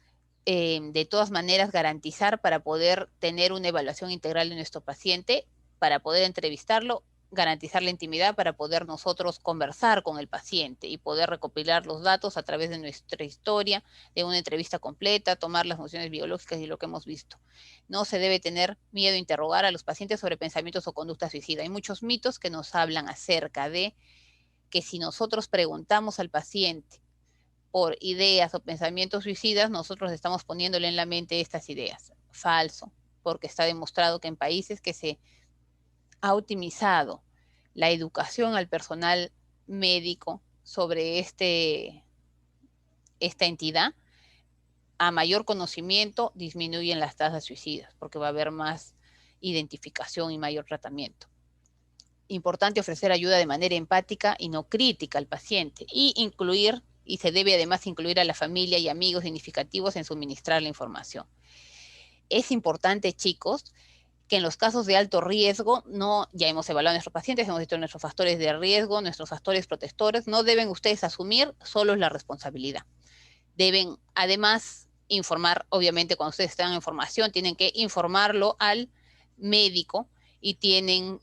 [SPEAKER 1] de todas maneras garantizar para poder tener una evaluación integral de nuestro paciente, para poder entrevistarlo? Garantizar la intimidad para poder nosotros conversar con el paciente y poder recopilar los datos a través de nuestra historia, de una entrevista completa, tomar las funciones biológicas y lo que hemos visto. No se debe tener miedo a interrogar a los pacientes sobre pensamientos o conductas suicidas. Hay muchos mitos que nos hablan acerca de que si nosotros preguntamos al paciente por ideas o pensamientos suicidas, nosotros estamos poniéndole en la mente estas ideas. Falso, porque está demostrado que en países que se ha optimizado la educación al personal médico sobre esta entidad, a mayor conocimiento disminuyen las tasas suicidas, porque va a haber más identificación y mayor tratamiento. Importante ofrecer ayuda de manera empática y no crítica al paciente, y se debe además incluir a la familia y amigos significativos en suministrar la información. Es importante, chicos, que en los casos de alto riesgo, ya hemos evaluado a nuestros pacientes, hemos visto nuestros factores de riesgo, nuestros factores protectores, no deben ustedes asumir solos la responsabilidad. Deben además informar, obviamente cuando ustedes tengan información, tienen que informarlo al médico y tienen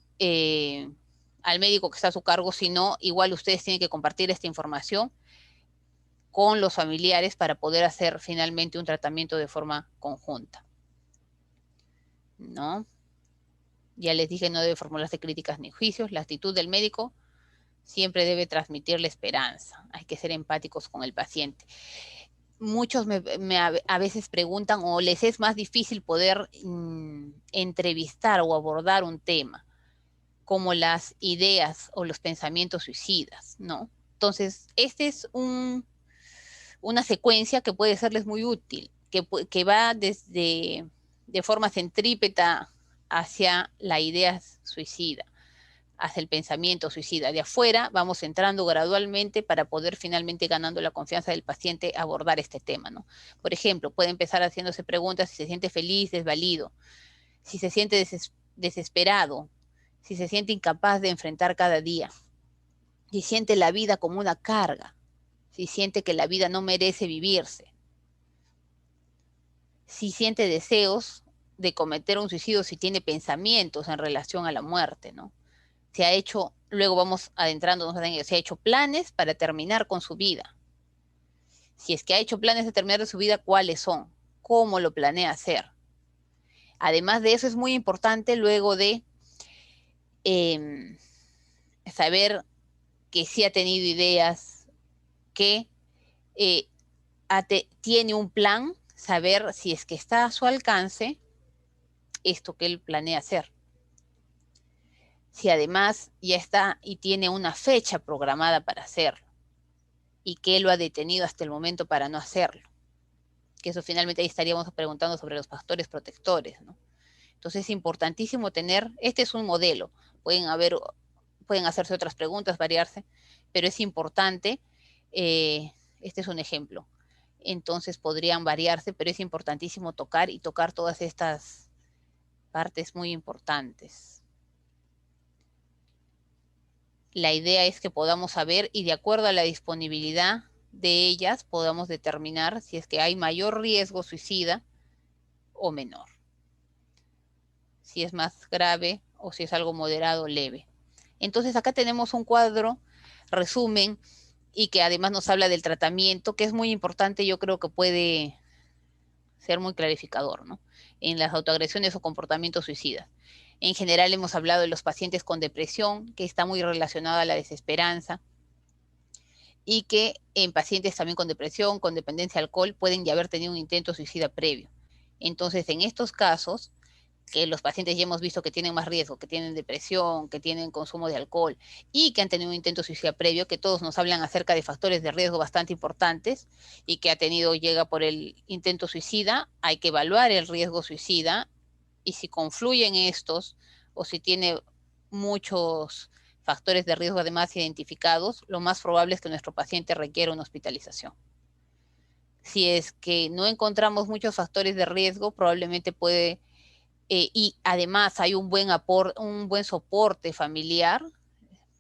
[SPEAKER 1] al médico que está a su cargo, si no, igual ustedes tienen que compartir esta información con los familiares para poder hacer finalmente un tratamiento de forma conjunta, ¿no? Ya les dije, no debe formularse críticas ni juicios. La actitud del médico siempre debe transmitirle esperanza. Hay que ser empáticos con el paciente. Muchos a veces preguntan, o les es más difícil poder entrevistar o abordar un tema, como las ideas o los pensamientos suicidas, ¿no? Entonces, esta es una secuencia que puede serles muy útil, que va desde de forma centrípeta hacia la idea suicida, hacia el pensamiento suicida. De afuera vamos entrando gradualmente para poder finalmente, ganando la confianza del paciente, abordar este tema, ¿no? Por ejemplo, puede empezar haciéndose preguntas si se siente feliz, desvalido, si se siente desesperado, si se siente incapaz de enfrentar cada día, si siente la vida como una carga, si siente que la vida no merece vivirse, si siente deseos de cometer un suicidio, si tiene pensamientos en relación a la muerte, ¿no? Luego vamos adentrándonos en ello, se ha hecho planes para terminar con su vida. Si es que ha hecho planes de terminar de su vida, ¿cuáles son? ¿Cómo lo planea hacer? Además de eso, es muy importante luego de saber que sí ha tenido ideas, que tiene un plan, saber si es que está a su alcance esto que él planea hacer. si además ya está y tiene una fecha programada para hacerlo, y qué lo ha detenido hasta el momento para no hacerlo. Que eso finalmente ahí estaríamos preguntando sobre los factores protectores, ¿no? Entonces es importantísimo tener, este es un modelo, pueden hacerse otras preguntas, variarse, pero es importante, este es un ejemplo. Entonces podrían variarse, pero es importantísimo tocar todas estas partes muy importantes. La idea es que podamos saber y de acuerdo a la disponibilidad de ellas podamos determinar si es que hay mayor riesgo suicida o menor. Si es más grave o si es algo moderado o leve. Entonces acá tenemos un cuadro, resumen, y que además nos habla del tratamiento, que es muy importante, yo creo que puede ser muy clarificador, ¿no? En las autoagresiones o comportamientos suicidas. En general hemos hablado de los pacientes con depresión, que está muy relacionada a la desesperanza, y que en pacientes también con depresión, con dependencia al alcohol, pueden ya haber tenido un intento suicida previo. Entonces, en estos casos, que los pacientes ya hemos visto que tienen más riesgo, que tienen depresión, que tienen consumo de alcohol y que han tenido un intento suicida previo, que todos nos hablan acerca de factores de riesgo bastante importantes y que llega por el intento suicida, hay que evaluar el riesgo suicida y si confluyen estos o si tiene muchos factores de riesgo además identificados, lo más probable es que nuestro paciente requiera una hospitalización. Si es que no encontramos muchos factores de riesgo, probablemente puede y además hay un buen soporte familiar,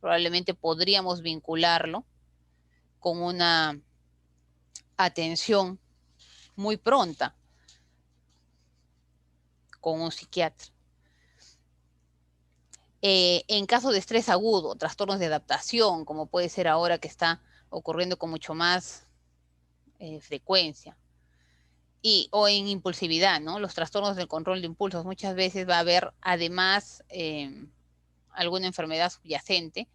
[SPEAKER 1] probablemente podríamos vincularlo con una atención muy pronta con un psiquiatra. En caso de estrés agudo, trastornos de adaptación, como puede ser ahora que está ocurriendo con mucho más frecuencia, o en impulsividad, ¿no? Los trastornos del control de impulsos, muchas veces va a haber además alguna enfermedad subyacente.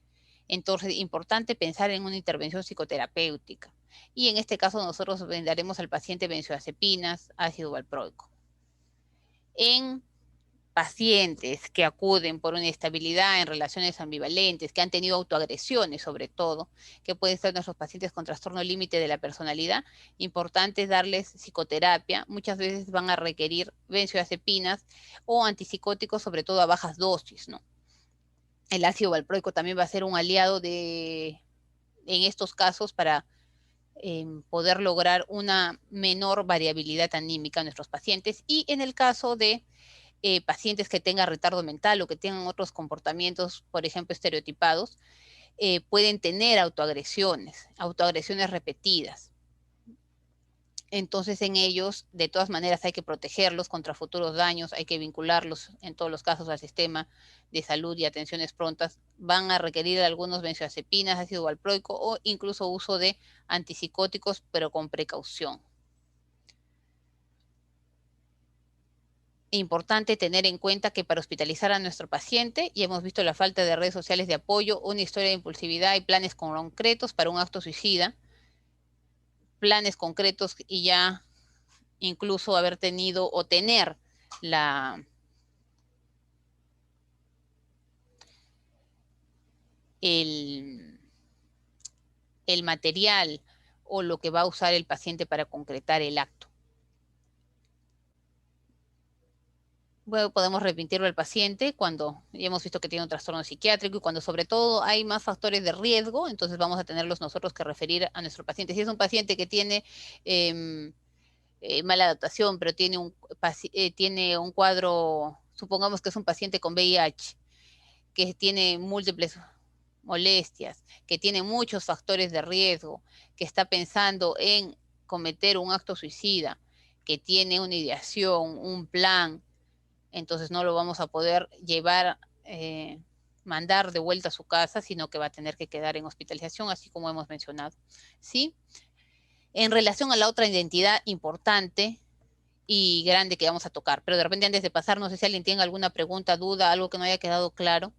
[SPEAKER 1] Entonces, importante pensar en una intervención psicoterapéutica. Y en este caso nosotros brindaremos al paciente benzodiazepinas, ácido valproico. En pacientes que acuden por una inestabilidad en relaciones ambivalentes, que han tenido autoagresiones sobre todo, que pueden ser nuestros pacientes con trastorno límite de la personalidad, importante es darles psicoterapia, muchas veces van a requerir benzodiazepinas o antipsicóticos, sobre todo a bajas dosis, ¿no? El ácido valproico también va a ser un aliado en estos casos para poder lograr una menor variabilidad anímica en nuestros pacientes y en el caso de pacientes que tengan retardo mental o que tengan otros comportamientos, por ejemplo, estereotipados, pueden tener autoagresiones repetidas. Entonces, en ellos, de todas maneras, hay que protegerlos contra futuros daños, hay que vincularlos, en todos los casos, al sistema de salud y atenciones prontas. Van a requerir algunos benzodiazepinas, ácido valproico o incluso uso de antipsicóticos, pero con precaución. Importante tener en cuenta que para hospitalizar a nuestro paciente, y hemos visto la falta de redes sociales de apoyo, una historia de impulsividad y planes concretos para un acto suicida, planes concretos y ya incluso haber tenido o tener el material o lo que va a usar el paciente para concretar el acto. Bueno, podemos remitirlo al paciente cuando ya hemos visto que tiene un trastorno psiquiátrico y cuando sobre todo hay más factores de riesgo, entonces vamos a tenerlos nosotros que referir a nuestro paciente. Si es un paciente que tiene mala adaptación, pero tiene un cuadro, supongamos que es un paciente con VIH, que tiene múltiples molestias, que tiene muchos factores de riesgo, que está pensando en cometer un acto suicida, que tiene una ideación, un plan, entonces no lo vamos a poder mandar de vuelta a su casa, sino que va a tener que quedar en hospitalización, así como hemos mencionado, ¿sí? En relación a la otra identidad importante y grande que vamos a tocar, pero de repente antes de pasar, no sé si alguien tiene alguna pregunta, duda, algo que no haya quedado claro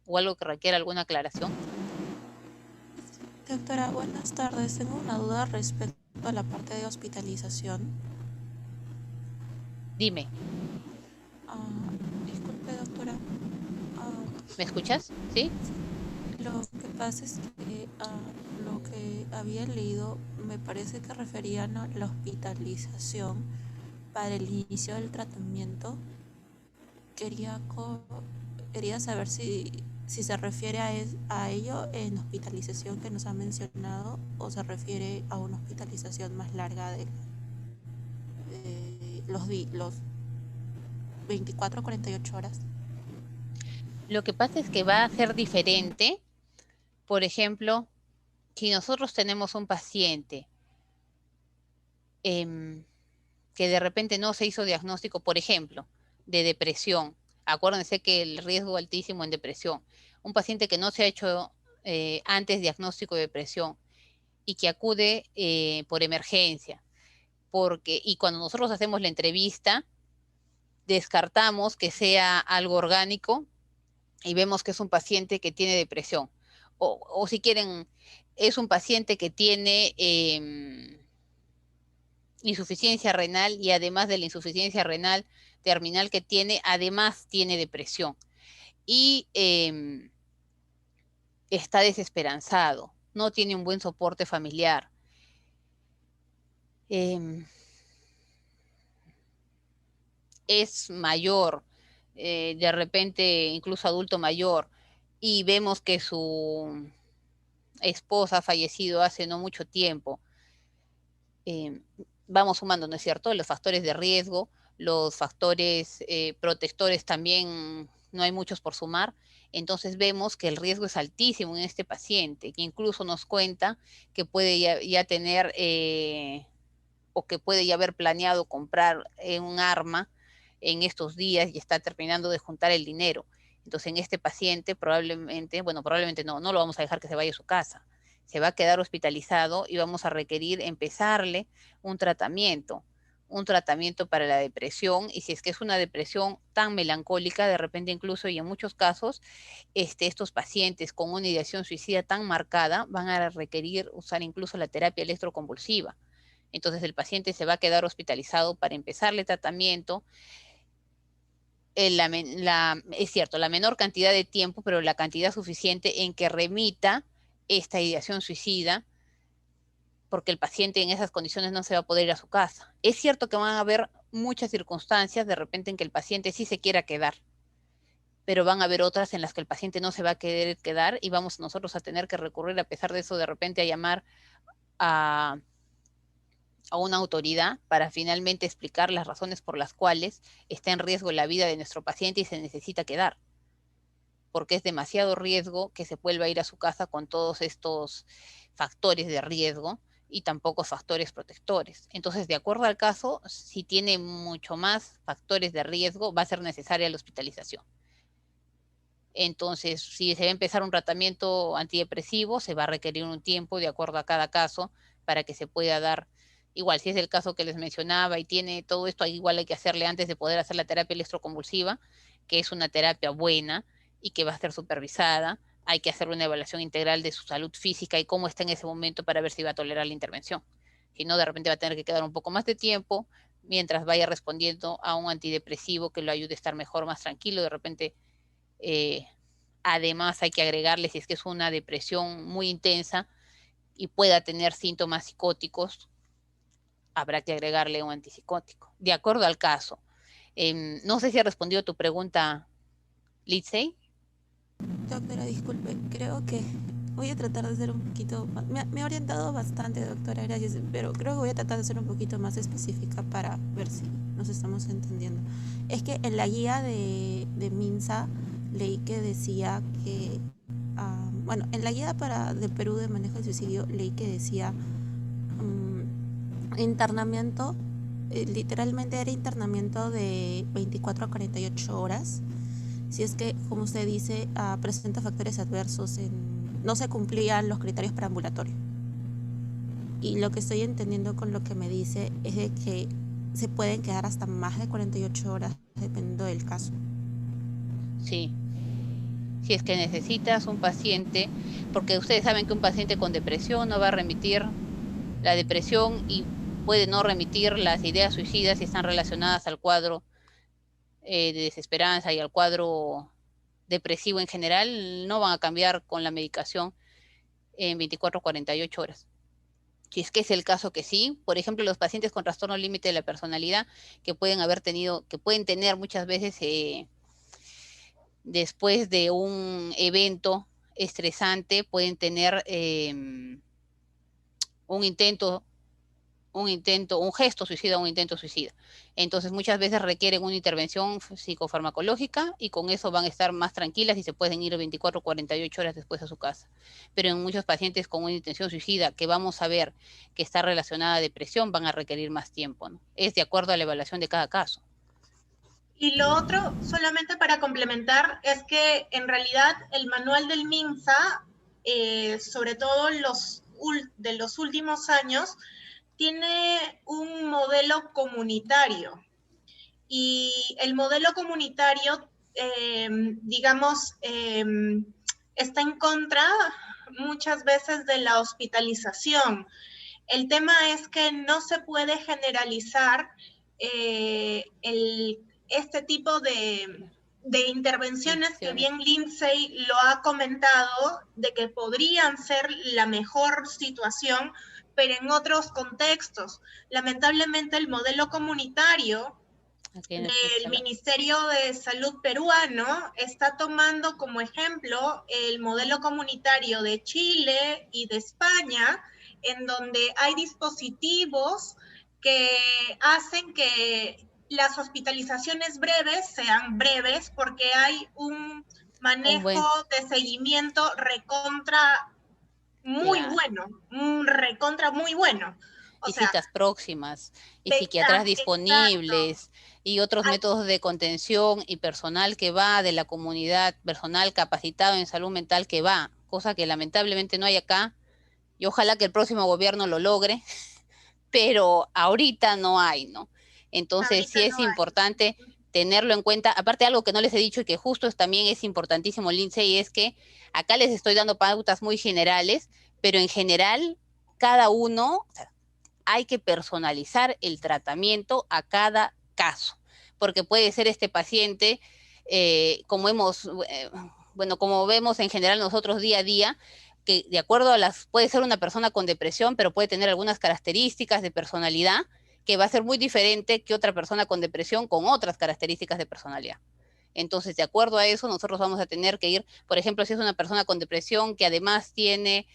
[SPEAKER 1] o algo que requiera alguna aclaración.
[SPEAKER 7] Doctora, buenas tardes. Tengo una duda respecto a la parte de hospitalización.
[SPEAKER 1] Dime.
[SPEAKER 7] Disculpe, doctora.
[SPEAKER 1] ¿Me escuchas? ¿Sí?
[SPEAKER 7] Lo que pasa es que lo que había leído me parece que referían a la hospitalización para el inicio del tratamiento. Quería, quería saber si se refiere a ello en hospitalización que nos ha mencionado o se refiere a una hospitalización más larga de los 24 a 48 horas.
[SPEAKER 1] Lo que pasa es que va a ser diferente. Por ejemplo, si nosotros tenemos un paciente que de repente no se hizo diagnóstico, por ejemplo, de depresión. Acuérdense que el riesgo altísimo en depresión. Un paciente que no se ha hecho antes diagnóstico de depresión y que acude por emergencia, y cuando nosotros hacemos la entrevista, descartamos que sea algo orgánico y vemos que es un paciente que tiene depresión. O si quieren, es un paciente que tiene insuficiencia renal y además de la insuficiencia renal terminal que tiene, además tiene depresión. Y está desesperanzado, no tiene un buen soporte familiar. Es mayor, de repente incluso adulto mayor, y vemos que su esposa ha fallecido hace no mucho tiempo. Vamos sumando, ¿no es cierto?, los factores de riesgo, los factores protectores también no hay muchos por sumar. Entonces vemos que el riesgo es altísimo en este paciente, que incluso nos cuenta que puede ya tener o que puede ya haber planeado comprar un arma en estos días y está terminando de juntar el dinero. Entonces en este paciente probablemente no lo vamos a dejar que se vaya a su casa. Se va a quedar hospitalizado y vamos a requerir empezarle un tratamiento para la depresión, y si es que es una depresión tan melancólica, de repente incluso, y en muchos casos, estos pacientes con una ideación suicida tan marcada van a requerir usar incluso la terapia electroconvulsiva. Entonces el paciente se va a quedar hospitalizado para empezarle tratamiento. Es cierto, la menor cantidad de tiempo, pero la cantidad suficiente en que remita esta ideación suicida, porque el paciente en esas condiciones no se va a poder ir a su casa. Es cierto que van a haber muchas circunstancias de repente en que el paciente sí se quiera quedar, pero van a haber otras en las que el paciente no se va a querer quedar y vamos nosotros a tener que recurrir, a pesar de eso, de repente a llamar a una autoridad para finalmente explicar las razones por las cuales está en riesgo la vida de nuestro paciente y se necesita quedar, porque es demasiado riesgo que se vuelva a ir a su casa con todos estos factores de riesgo y tampoco factores protectores. Entonces, de acuerdo al caso, si tiene mucho más factores de riesgo, va a ser necesaria la hospitalización. Entonces, si se va a empezar un tratamiento antidepresivo, se va a requerir un tiempo de acuerdo a cada caso para que se pueda dar. Igual, si es el caso que les mencionaba y tiene todo esto, igual hay que hacerle antes de poder hacer la terapia electroconvulsiva, que es una terapia buena y que va a ser supervisada. Hay que hacer una evaluación integral de su salud física y cómo está en ese momento para ver si va a tolerar la intervención. Si no, de repente va a tener que quedar un poco más de tiempo mientras vaya respondiendo a un antidepresivo que lo ayude a estar mejor, más tranquilo. De repente, además hay que agregarle, si es que es una depresión muy intensa y pueda tener síntomas psicóticos, habrá que agregarle un antipsicótico, de acuerdo al caso. No sé si ha respondido a tu pregunta, Lindsay.
[SPEAKER 7] Doctora, disculpe, creo que voy a tratar de ser un poquito más, me ha orientado bastante, doctora, gracias, pero creo que voy a tratar de ser un poquito más específica para ver si nos estamos entendiendo. Es que en la guía de MINSA leí que decía que, bueno, en la guía del Perú de manejo del suicidio leí que decía internamiento, literalmente era internamiento de 24 a 48 horas. Si es que, como usted dice, presenta factores adversos, no se cumplían los criterios para ambulatorio. Y lo que estoy entendiendo con lo que me dice es de que se pueden quedar hasta más de 48 horas, dependiendo del caso.
[SPEAKER 1] Sí. Si es que necesitas un paciente, porque ustedes saben que un paciente con depresión no va a remitir la depresión y puede no remitir las ideas suicidas si están relacionadas al cuadro de desesperanza y al cuadro depresivo en general, no van a cambiar con la medicación en 24 o 48 horas. Si es que es el caso que sí, por ejemplo, los pacientes con trastorno límite de la personalidad que pueden tener muchas veces después de un evento estresante, pueden tener un gesto suicida, un intento suicida. Entonces muchas veces requieren una intervención psicofarmacológica y con eso van a estar más tranquilas y se pueden ir 24 o 48 horas después a su casa. Pero en muchos pacientes con una intención suicida que vamos a ver que está relacionada a depresión van a requerir más tiempo, ¿no? Es de acuerdo a la evaluación de cada caso.
[SPEAKER 2] Y lo otro, solamente para complementar, es que en realidad el manual del MINSA, sobre todo de los últimos años, tiene un modelo comunitario. Y el modelo comunitario, digamos, está en contra muchas veces de la hospitalización. El tema es que no se puede generalizar este tipo de intervenciones que bien Lindsay lo ha comentado, de que podrían ser la mejor situación, pero en otros contextos. Lamentablemente el modelo comunitario del Ministerio de Salud peruano está tomando como ejemplo el modelo comunitario de Chile y de España, en donde hay dispositivos que hacen que las hospitalizaciones breves sean breves porque hay un manejo de seguimiento recontra muy bueno, recontra muy bueno.
[SPEAKER 1] O sea, citas próximas, y psiquiatras disponibles, y otros métodos de contención y personal que va de la comunidad, personal capacitado en salud mental que va, cosa que lamentablemente no hay acá, y ojalá que el próximo gobierno lo logre, pero ahorita no hay, ¿no? Entonces sí es importante tenerlo en cuenta. Aparte, algo que no les he dicho y que justo también es importantísimo, Lindsay, es que acá les estoy dando pautas muy generales, pero en general cada uno, o sea, hay que personalizar el tratamiento a cada caso, porque puede ser este paciente, como vemos en general nosotros día a día, que de acuerdo a puede ser una persona con depresión, pero puede tener algunas características de personalidad que va a ser muy diferente que otra persona con depresión con otras características de personalidad. Entonces, de acuerdo a eso, nosotros vamos a tener que ir, por ejemplo, si es una persona con depresión que además tiene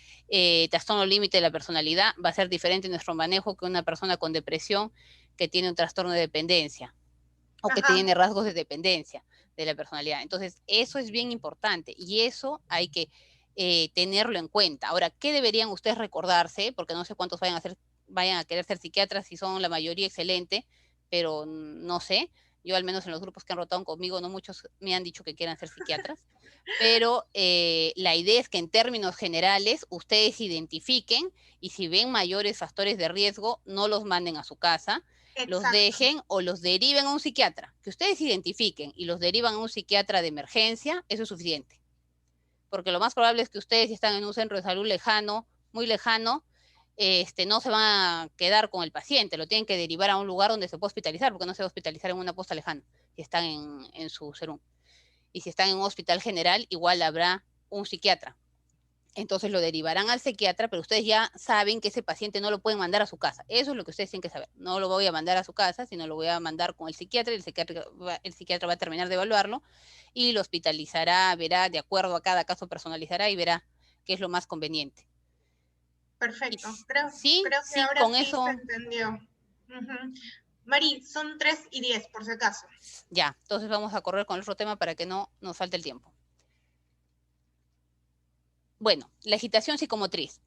[SPEAKER 1] trastorno límite de la personalidad, va a ser diferente nuestro manejo que una persona con depresión que tiene un trastorno de dependencia o que tiene rasgos de dependencia de la personalidad. Entonces, eso es bien importante y eso hay que tenerlo en cuenta. Ahora, ¿qué deberían ustedes recordarse? Porque no sé cuántos vayan a querer ser psiquiatras, si son la mayoría excelente, pero no sé. Yo al menos en los grupos que han rotado conmigo, no muchos me han dicho que quieran ser psiquiatras, pero la idea es que en términos generales ustedes identifiquen y si ven mayores factores de riesgo, no los manden a su casa, los dejen o los deriven a un psiquiatra. Que ustedes identifiquen y los derivan a un psiquiatra de emergencia, eso es suficiente. Porque lo más probable es que ustedes, si están en un centro de salud lejano, muy lejano, no se van a quedar con el paciente, lo tienen que derivar a un lugar donde se pueda hospitalizar, porque no se va a hospitalizar en una posta lejana, si están en su serum. Y si están en un hospital general, igual habrá un psiquiatra. Entonces lo derivarán al psiquiatra, pero ustedes ya saben que ese paciente no lo pueden mandar a su casa. Eso es lo que ustedes tienen que saber. No lo voy a mandar a su casa, sino lo voy a mandar con el psiquiatra, y el psiquiatra va a terminar de evaluarlo y lo hospitalizará, verá, de acuerdo a cada caso personalizará y verá qué es lo más conveniente.
[SPEAKER 2] Perfecto, creo que ahora
[SPEAKER 1] con
[SPEAKER 2] sí
[SPEAKER 1] eso
[SPEAKER 2] se entendió. Mari, son 3:10 por si acaso.
[SPEAKER 1] Ya, entonces vamos a correr con el otro tema para que no nos falte el tiempo. Bueno, la agitación psicomotriz.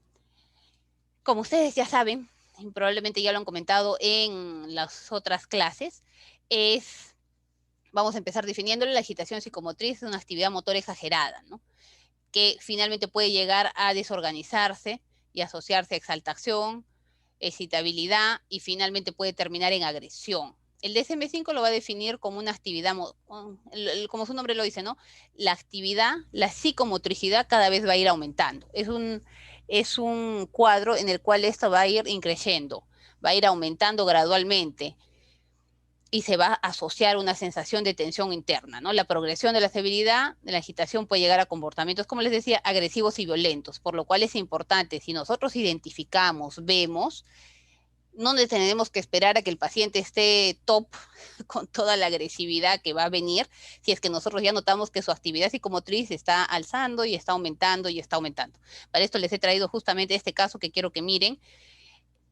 [SPEAKER 1] Como ustedes ya saben, y probablemente ya lo han comentado en las otras clases, vamos a empezar definiéndole, la agitación psicomotriz es una actividad motora exagerada, ¿no? Que finalmente puede llegar a desorganizarse y asociarse a exaltación, excitabilidad y finalmente puede terminar en agresión. El DSM-5 lo va a definir como una actividad, como su nombre lo dice, ¿no? La actividad, la psicomotricidad cada vez va a ir aumentando. Es un cuadro en el cual esto va a ir increciendo, va a ir aumentando gradualmente. y se va a asociar una sensación de tensión interna, ¿no? La progresión de la severidad de la agitación puede llegar a comportamientos, como les decía, agresivos y violentos, por lo cual es importante, si nosotros identificamos, vemos, no tenemos que esperar a que el paciente esté top con toda la agresividad que va a venir, si es que nosotros ya notamos que su actividad psicomotriz está alzando y está aumentando y está aumentando. Para esto les he traído justamente este caso que quiero que miren.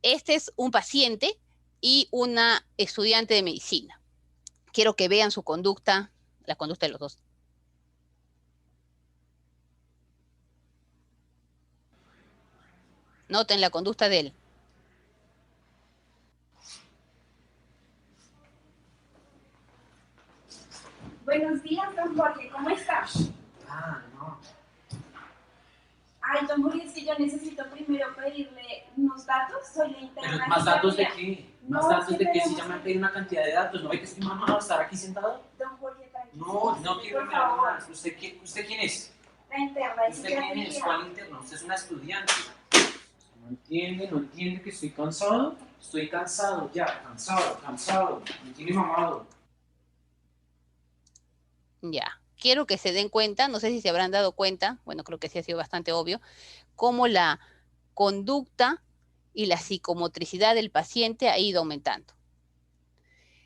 [SPEAKER 1] Este es un paciente y una estudiante de medicina. Quiero que vean su conducta, la conducta de los dos. Noten la conducta de él.
[SPEAKER 8] Buenos días, don Jorge, ¿cómo estás?
[SPEAKER 9] Ah, no.
[SPEAKER 8] Ay, don Jorge, es que yo necesito primero pedirle unos datos, soy la interna.
[SPEAKER 9] ¿Pero más datos de qué? ¿Más
[SPEAKER 8] No,
[SPEAKER 9] datos
[SPEAKER 8] es que
[SPEAKER 9] de qué? Si
[SPEAKER 8] tenemos
[SPEAKER 9] ya me han pedido una cantidad de datos, ¿no ve que estoy mamado de estar aquí sentado?
[SPEAKER 8] Don Jorge, tranquilo.
[SPEAKER 9] No quiero que me hagan más. ¿Usted quién es?
[SPEAKER 8] La interna de
[SPEAKER 9] ¿Usted quién es?
[SPEAKER 8] psiquiatría.
[SPEAKER 9] ¿Cuál interno? Usted es una estudiante. No entiende que estoy cansado. Estoy cansado ya, cansado. Me tiene mamado.
[SPEAKER 1] Ya, quiero que se den cuenta, no sé si se habrán dado cuenta, bueno, creo que sí ha sido bastante obvio, cómo la conducta y la psicomotricidad del paciente ha ido aumentando.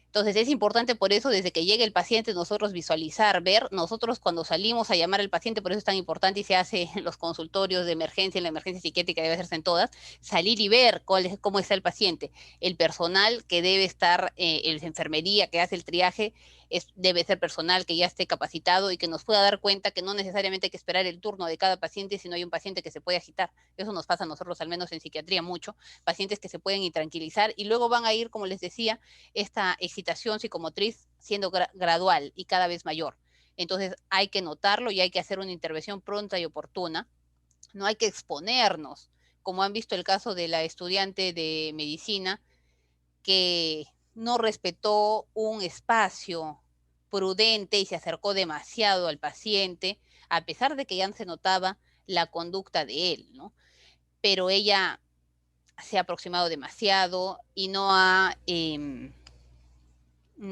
[SPEAKER 1] Entonces es importante por eso, desde que llegue el paciente, nosotros visualizar, ver, nosotros cuando salimos a llamar al paciente, por eso es tan importante y se hace en los consultorios de emergencia, en la emergencia psiquiátrica debe hacerse en todas, salir y ver cómo está el paciente. El personal que debe estar, en la enfermería que hace el triaje, debe ser personal que ya esté capacitado y que nos pueda dar cuenta que no necesariamente hay que esperar el turno de cada paciente, sino hay un paciente que se puede agitar. Eso nos pasa a nosotros, al menos en psiquiatría, mucho. Pacientes que se pueden intranquilizar y luego van a ir, como les decía, esta excitación psicomotriz siendo gradual y cada vez mayor. Entonces hay que notarlo y hay que hacer una intervención pronta y oportuna. No hay que exponernos, como han visto el caso de la estudiante de medicina que no respetó un espacio prudente y se acercó demasiado al paciente, a pesar de que ya se notaba la conducta de él, ¿no? Pero ella se ha aproximado demasiado y no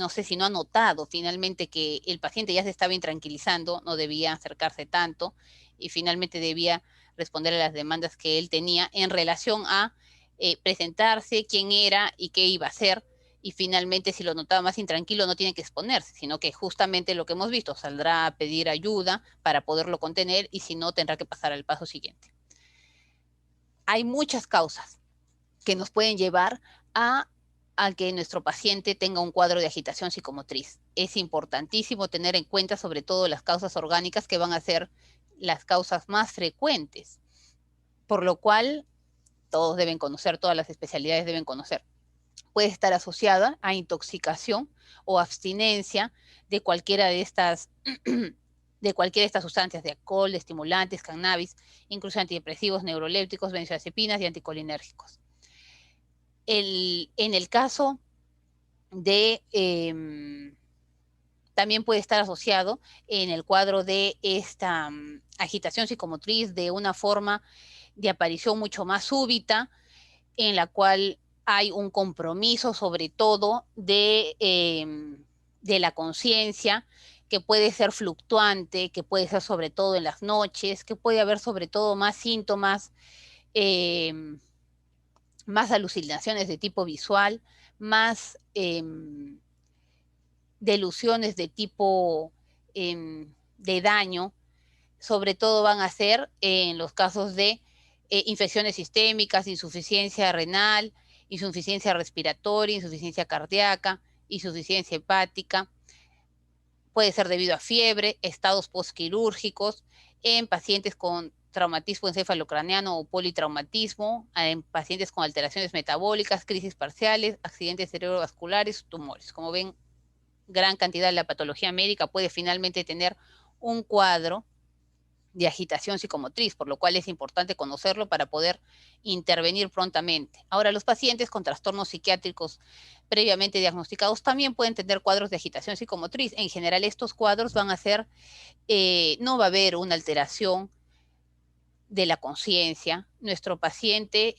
[SPEAKER 1] sé si no ha notado finalmente que el paciente ya se estaba intranquilizando, no debía acercarse tanto y finalmente debía responder a las demandas que él tenía en relación a presentarse, quién era y qué iba a hacer. Y finalmente, si lo notaba más intranquilo, no tiene que exponerse, sino que justamente lo que hemos visto, saldrá a pedir ayuda para poderlo contener y si no, tendrá que pasar al paso siguiente. Hay muchas causas que nos pueden llevar a que nuestro paciente tenga un cuadro de agitación psicomotriz. Es importantísimo tener en cuenta sobre todo las causas orgánicas que van a ser las causas más frecuentes, por lo cual todos deben conocer, todas las especialidades deben conocer. Puede estar asociada a intoxicación o abstinencia de cualquiera de estas sustancias, de alcohol, de estimulantes, cannabis, incluso antidepresivos, neurolépticos, benzodiazepinas y anticolinérgicos. En el caso de, también puede estar asociado en el cuadro de esta agitación psicomotriz de una forma de aparición mucho más súbita, en la cual hay un compromiso sobre todo de la conciencia, que puede ser fluctuante, que puede ser sobre todo en las noches, que puede haber sobre todo más síntomas, más alucinaciones de tipo visual, más delusiones de tipo de daño, sobre todo van a ser en los casos de infecciones sistémicas, insuficiencia renal, insuficiencia respiratoria, insuficiencia cardíaca, insuficiencia hepática. Puede ser debido a fiebre, estados postquirúrgicos, en pacientes con traumatismo encefalocraneano o politraumatismo, en pacientes con alteraciones metabólicas, crisis parciales, accidentes cerebrovasculares, tumores. Como ven, gran cantidad de la patología médica puede finalmente tener un cuadro de agitación psicomotriz, por lo cual es importante conocerlo para poder intervenir prontamente. Ahora, los pacientes con trastornos psiquiátricos previamente diagnosticados también pueden tener cuadros de agitación psicomotriz. En general, estos cuadros van a ser, no va a haber una alteración de la conciencia. Nuestro paciente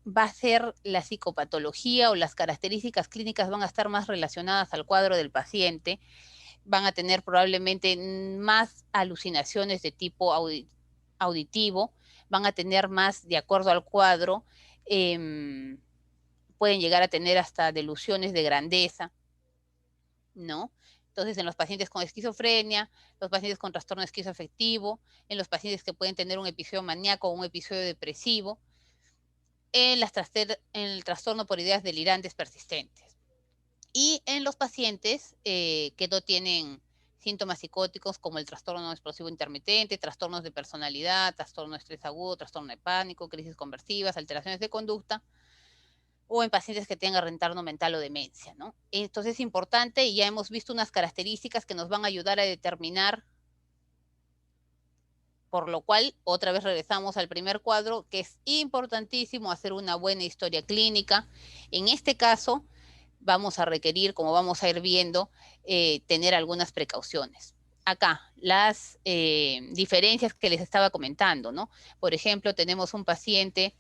[SPEAKER 1] va a ser la psicopatología o las características clínicas van a estar más relacionadas al cuadro del paciente, van a tener probablemente más alucinaciones de tipo auditivo, van a tener más, de acuerdo al cuadro, pueden llegar a tener hasta delusiones de grandeza, ¿no? Entonces, en los pacientes con esquizofrenia, los pacientes con trastorno esquizoafectivo, en los pacientes que pueden tener un episodio maníaco o un episodio depresivo, en el trastorno por ideas delirantes persistentes. Y en los pacientes que no tienen síntomas psicóticos como el trastorno explosivo intermitente, trastornos de personalidad, trastorno de estrés agudo, trastorno de pánico, crisis conversivas, alteraciones de conducta, o en pacientes que tengan retardo mental o demencia, ¿no? Entonces es importante, y ya hemos visto unas características que nos van a ayudar a determinar, por lo cual otra vez regresamos al primer cuadro, que es importantísimo hacer una buena historia clínica. En este caso vamos a requerir, como vamos a ir viendo, tener algunas precauciones. Acá, las diferencias que les estaba comentando, ¿no? Por ejemplo, tenemos un paciente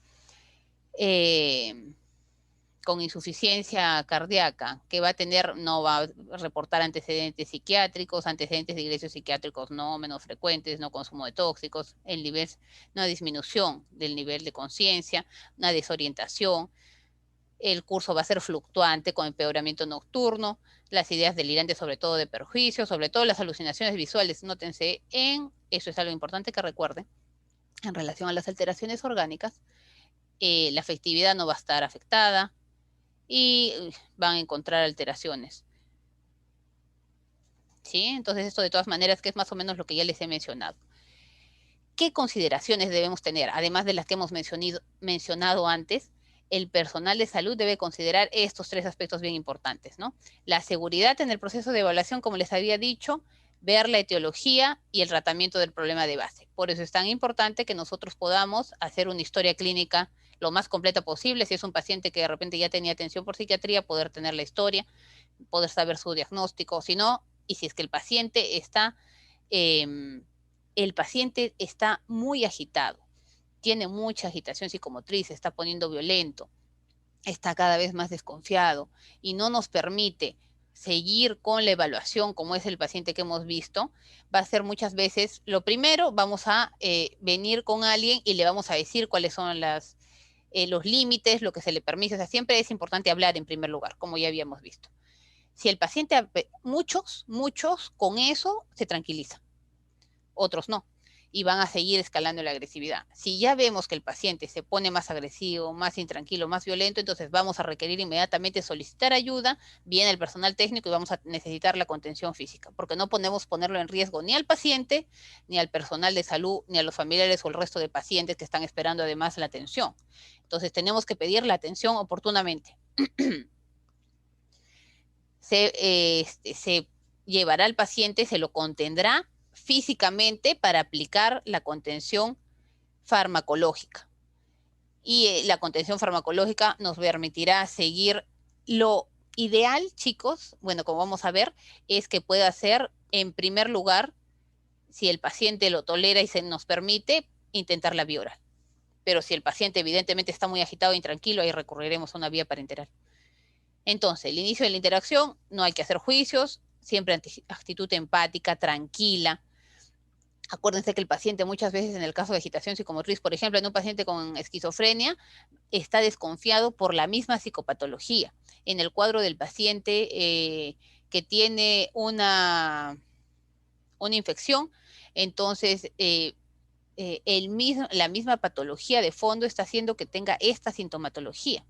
[SPEAKER 1] con insuficiencia cardíaca, que va a tener, no va a reportar antecedentes psiquiátricos, antecedentes de ingresos psiquiátricos no menos frecuentes, no consumo de tóxicos, el nivel, una disminución del nivel de conciencia, una desorientación, el curso va a ser fluctuante con empeoramiento nocturno, las ideas delirantes sobre todo de perjuicio, sobre todo las alucinaciones visuales, nótense eso es algo importante que recuerden, en relación a las alteraciones orgánicas, la afectividad no va a estar afectada, y van a encontrar alteraciones. ¿Sí? Entonces esto de todas maneras que es más o menos lo que ya les he mencionado. ¿Qué consideraciones debemos tener? Además de las que hemos mencionado antes, el personal de salud debe considerar estos 3 aspectos bien importantes, ¿no? La seguridad en el proceso de evaluación, como les había dicho, ver la etiología y el tratamiento del problema de base. Por eso es tan importante que nosotros podamos hacer una historia clínica lo más completa posible. Si es un paciente que de repente ya tenía atención por psiquiatría, poder tener la historia, poder saber su diagnóstico, si no, y si es que el paciente está muy agitado, tiene mucha agitación psicomotriz, se está poniendo violento, está cada vez más desconfiado y no nos permite seguir con la evaluación como es el paciente que hemos visto, va a ser muchas veces, lo primero, vamos a venir con alguien y le vamos a decir cuáles son los límites, lo que se le permite. O sea, siempre es importante hablar en primer lugar, como ya habíamos visto. Si el paciente, muchos con eso se tranquilizan, otros no, y van a seguir escalando la agresividad. Si ya vemos que el paciente se pone más agresivo, más intranquilo, más violento, entonces vamos a requerir inmediatamente solicitar ayuda, viene el personal técnico y vamos a necesitar la contención física, porque no podemos ponerlo en riesgo ni al paciente, ni al personal de salud, ni a los familiares o el resto de pacientes que están esperando además la atención. Entonces tenemos que pedir la atención oportunamente. Se llevará al paciente, se lo contendrá físicamente para aplicar la contención farmacológica. Y la contención farmacológica nos permitirá seguir. Lo ideal, chicos, bueno, como vamos a ver, es que pueda ser, en primer lugar, si el paciente lo tolera y se nos permite, intentar la vía oral. Pero si el paciente evidentemente está muy agitado e intranquilo, ahí recurriremos a una vía parenteral. Entonces, el inicio de la interacción, no hay que hacer juicios, siempre actitud empática, tranquila. Acuérdense que el paciente muchas veces, en el caso de agitación psicomotriz, por ejemplo, en un paciente con esquizofrenia, está desconfiado por la misma psicopatología. En el cuadro del paciente que tiene una infección, entonces la misma patología de fondo está haciendo que tenga esta sintomatología.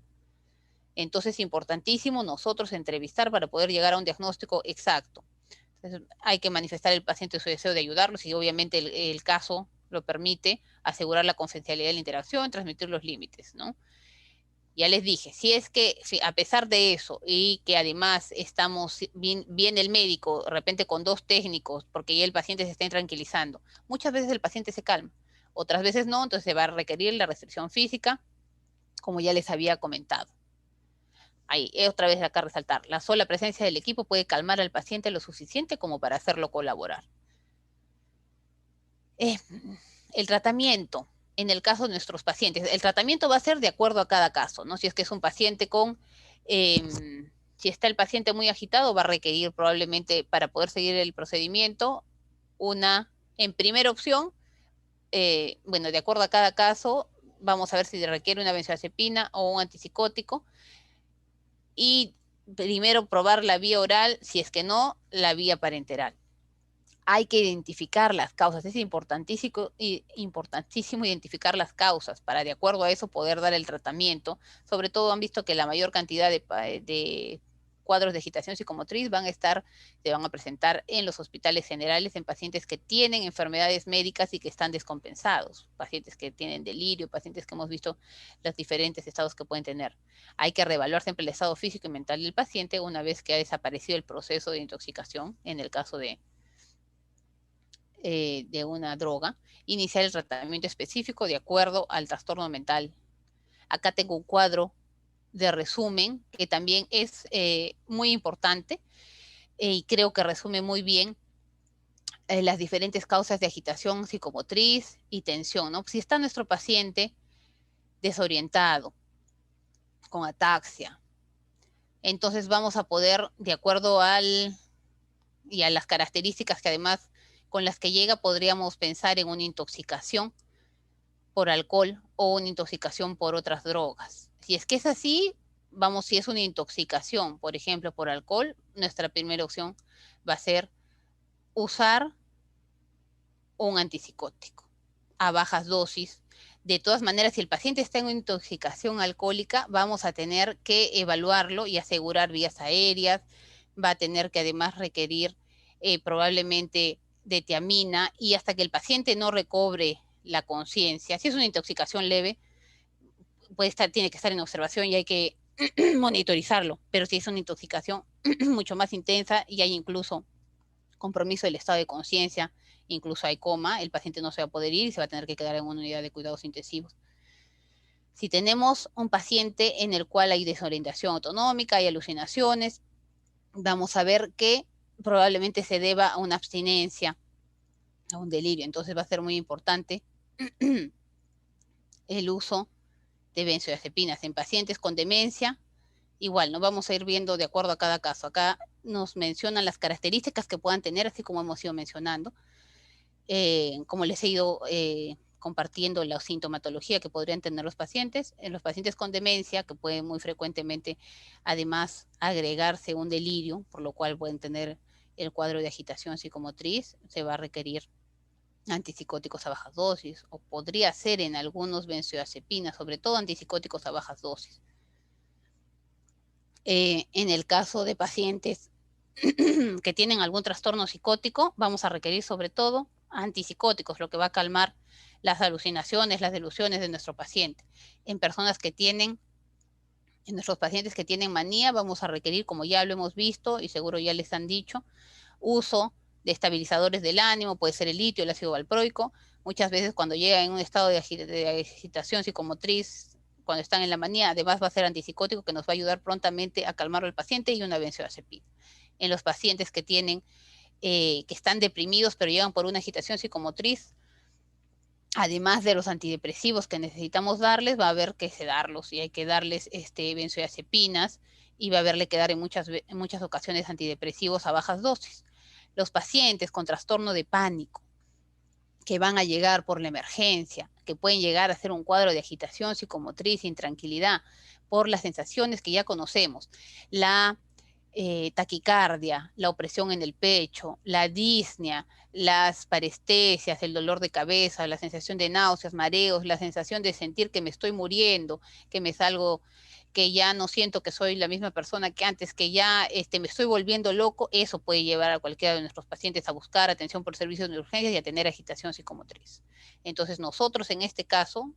[SPEAKER 1] Entonces es importantísimo nosotros entrevistar para poder llegar a un diagnóstico exacto. Entonces, hay que manifestar al paciente su deseo de ayudarlos y obviamente el caso lo permite, asegurar la confidencialidad de la interacción, transmitir los límites, ¿no? Ya les dije, si es que a pesar de eso y que además viene el médico de repente con 2 técnicos porque ya el paciente se está tranquilizando, muchas veces el paciente se calma, otras veces no, entonces se va a requerir la restricción física, como ya les había comentado. Ahí, otra vez acá resaltar, la sola presencia del equipo puede calmar al paciente lo suficiente como para hacerlo colaborar. El tratamiento, en el caso de nuestros pacientes. El tratamiento va a ser de acuerdo a cada caso, ¿no? Si es que es un paciente con, si está el paciente muy agitado, va a requerir probablemente para poder seguir el procedimiento en primera opción, bueno, de acuerdo a cada caso, vamos a ver si requiere una benzodiazepina o un antipsicótico y primero probar la vía oral, si es que no, la vía parenteral. Hay que identificar las causas, es importantísimo identificar las causas para de acuerdo a eso poder dar el tratamiento. Sobre todo han visto que la mayor cantidad de cuadros de agitación psicomotriz se van a presentar en los hospitales generales en pacientes que tienen enfermedades médicas y que están descompensados, pacientes que tienen delirio, pacientes que hemos visto los diferentes estados que pueden tener. Hay que reevaluar siempre el estado físico y mental del paciente una vez que ha desaparecido el proceso de intoxicación, en el caso de una droga, iniciar el tratamiento específico de acuerdo al trastorno mental. Acá tengo un cuadro de resumen que también es muy importante y creo que resume muy bien las diferentes causas de agitación psicomotriz y tensión, ¿no? Si está nuestro paciente desorientado, con ataxia, entonces vamos a poder, de acuerdo y a las características que además con las que llega, podríamos pensar en una intoxicación por alcohol o una intoxicación por otras drogas. Si es que es así, si es una intoxicación, por ejemplo, por alcohol, nuestra primera opción va a ser usar un antipsicótico a bajas dosis. De todas maneras, si el paciente está en una intoxicación alcohólica, vamos a tener que evaluarlo y asegurar vías aéreas, va a tener que además requerir probablemente de tiamina y hasta que el paciente no recobre la conciencia. Si es una intoxicación leve, tiene que estar en observación y hay que monitorizarlo, pero si es una intoxicación mucho más intensa y hay incluso compromiso del estado de conciencia, incluso hay coma, el paciente no se va a poder ir y se va a tener que quedar en una unidad de cuidados intensivos. Si tenemos un paciente en el cual hay desorientación autonómica, hay alucinaciones, vamos a ver que probablemente se deba a una abstinencia, a un delirio. Entonces va a ser muy importante el uso de benzodiazepinas en pacientes con demencia. Igual, ¿no? Vamos a ir viendo de acuerdo a cada caso. Acá nos mencionan las características que puedan tener, así como hemos ido mencionando. Como les he ido compartiendo la sintomatología que podrían tener los pacientes. En los pacientes con demencia, que puede muy frecuentemente además agregarse un delirio, por lo cual pueden tener el cuadro de agitación psicomotriz, se va a requerir antipsicóticos a bajas dosis, o podría ser en algunos benzodiazepinas, sobre todo antipsicóticos a bajas dosis. En el caso de pacientes que tienen algún trastorno psicótico, vamos a requerir sobre todo antipsicóticos, lo que va a calmar las alucinaciones, las delusiones de nuestro paciente. En nuestros pacientes que tienen manía, vamos a requerir, como ya lo hemos visto y seguro ya les han dicho, uso de estabilizadores del ánimo, puede ser el litio, el ácido valproico. Muchas veces cuando llega en un estado de agitación psicomotriz, cuando están en la manía, además va a ser antipsicótico que nos va a ayudar prontamente a calmar al paciente y una benzodiazepina. En los pacientes que están deprimidos pero llegan por una agitación psicomotriz, además de los antidepresivos que necesitamos darles, va a haber que sedarlos y hay que darles benzodiazepinas y va a haberle que dar en muchas ocasiones antidepresivos a bajas dosis. Los pacientes con trastorno de pánico que van a llegar por la emergencia, que pueden llegar a ser un cuadro de agitación psicomotriz, intranquilidad, por las sensaciones que ya conocemos, la taquicardia, la opresión en el pecho, la disnea, las parestesias, el dolor de cabeza, la sensación de náuseas, mareos, la sensación de sentir que me estoy muriendo, que me salgo, que ya no siento que soy la misma persona que antes, que ya me estoy volviendo loco, eso puede llevar a cualquiera de nuestros pacientes a buscar atención por servicios de urgencias y a tener agitación psicomotriz. Entonces nosotros en este caso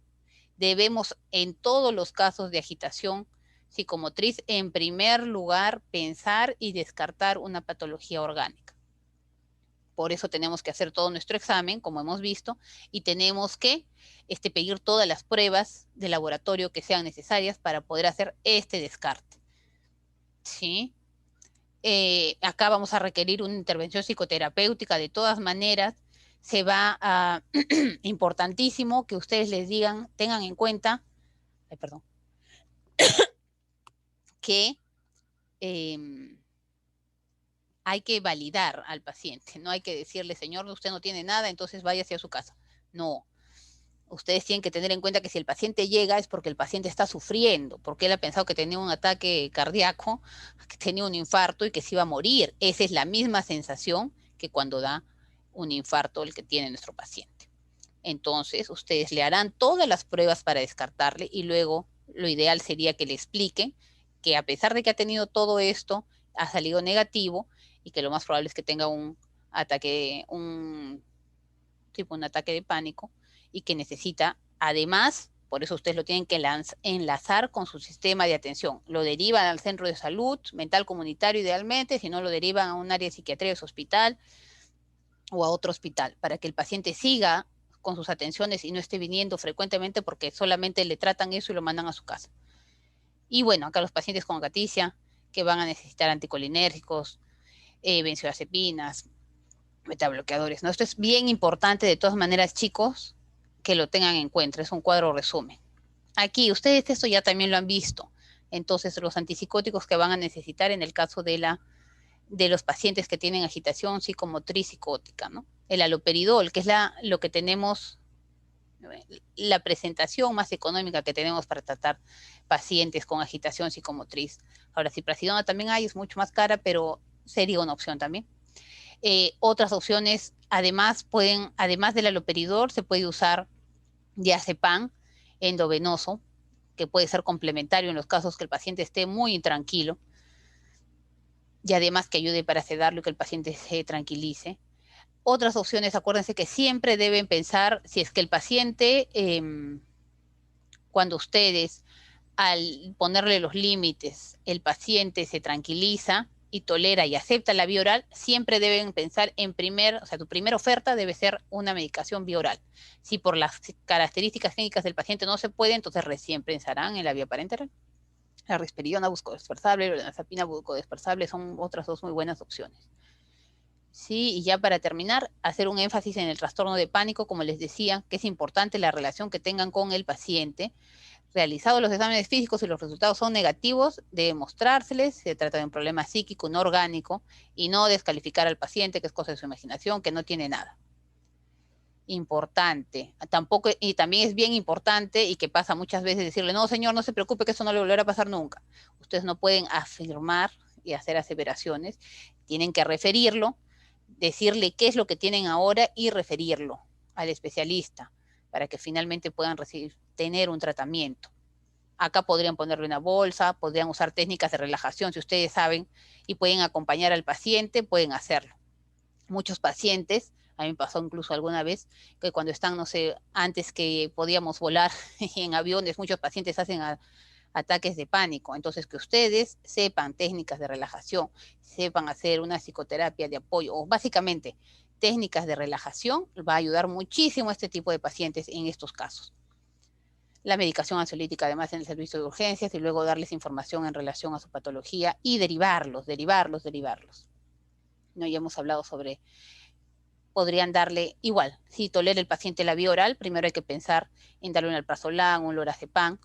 [SPEAKER 1] debemos en todos los casos de agitación psicomotriz, en primer lugar, pensar y descartar una patología orgánica. Por eso tenemos que hacer todo nuestro examen, como hemos visto, y tenemos que pedir todas las pruebas de laboratorio que sean necesarias para poder hacer este descarte. ¿Sí? Acá vamos a requerir una intervención psicoterapéutica de todas maneras. se va a, importantísimo que ustedes les digan, tengan en cuenta, que hay que validar al paciente, no hay que decirle, señor, usted no tiene nada, entonces váyase a su casa. No, ustedes tienen que tener en cuenta que si el paciente llega es porque el paciente está sufriendo, porque él ha pensado que tenía un ataque cardíaco, que tenía un infarto y que se iba a morir. Esa es la misma sensación que cuando da un infarto el que tiene nuestro paciente. Entonces, ustedes le harán todas las pruebas para descartarle y luego lo ideal sería que le expliquen que a pesar de que ha tenido todo esto, ha salido negativo y que lo más probable es que tenga un ataque, un ataque de pánico y que necesita, además, por eso ustedes lo tienen que enlazar con su sistema de atención. Lo derivan al centro de salud mental comunitario idealmente, si no lo derivan a un área de psiquiatría de su hospital o a otro hospital, para que el paciente siga con sus atenciones y no esté viniendo frecuentemente porque solamente le tratan eso y lo mandan a su casa. Y bueno, acá los pacientes con acaticia que van a necesitar anticolinérgicos, benzodiazepinas, metabloqueadores, ¿no? Esto es bien importante de todas maneras, chicos, que lo tengan en cuenta. Es un cuadro resumen. Aquí, ustedes esto ya también lo han visto. Entonces, los antipsicóticos que van a necesitar en el caso de los pacientes que tienen agitación psicomotriz psicótica, ¿no? El haloperidol, que es lo que tenemos, la presentación más económica que tenemos para tratar pacientes con agitación psicomotriz. Ahora, ciprasidona también hay, es mucho más cara, pero sería una opción también. Otras opciones, además del haloperidol, se puede usar diazepam endovenoso, que puede ser complementario en los casos que el paciente esté muy intranquilo, y además que ayude para sedarlo y que el paciente se tranquilice. Otras opciones, acuérdense que siempre deben pensar si es que el paciente, cuando ustedes, al ponerle los límites, el paciente se tranquiliza y tolera y acepta la vía oral, siempre deben pensar tu primera oferta debe ser una medicación vía oral. Si por las características clínicas del paciente no se puede, entonces recién pensarán en la vía parenteral. La risperidona buscodispersable, la olanzapina buscodispersable son otras dos muy buenas opciones. Sí, y ya para terminar, hacer un énfasis en el trastorno de pánico, como les decía, que es importante la relación que tengan con el paciente. Realizados los exámenes físicos y los resultados son negativos, debe mostrárseles, se trata de un problema psíquico, no orgánico, y no descalificar al paciente, que es cosa de su imaginación, que no tiene nada. Importante. Tampoco, y también es bien importante, y que pasa muchas veces, decirle, no, señor, no se preocupe, que eso no le volverá a pasar nunca. Ustedes no pueden afirmar y hacer aseveraciones, tienen que referirlo, decirle qué es lo que tienen ahora y referirlo al especialista para que finalmente puedan tener un tratamiento. Acá podrían ponerle una bolsa, podrían usar técnicas de relajación, si ustedes saben, y pueden acompañar al paciente, pueden hacerlo. Muchos pacientes, a mí me pasó incluso alguna vez, que cuando están, no sé, antes que podíamos volar en aviones, muchos pacientes hacen ataques de pánico. Entonces, que ustedes sepan técnicas de relajación, sepan hacer una psicoterapia de apoyo, o básicamente técnicas de relajación, va a ayudar muchísimo a este tipo de pacientes en estos casos. La medicación ansiolítica, además, en el servicio de urgencias, y luego darles información en relación a su patología y derivarlos. No, ya hemos hablado sobre, podrían darle igual, si tolera el paciente la vía oral, primero hay que pensar en darle un alprazolam, un lorazepam.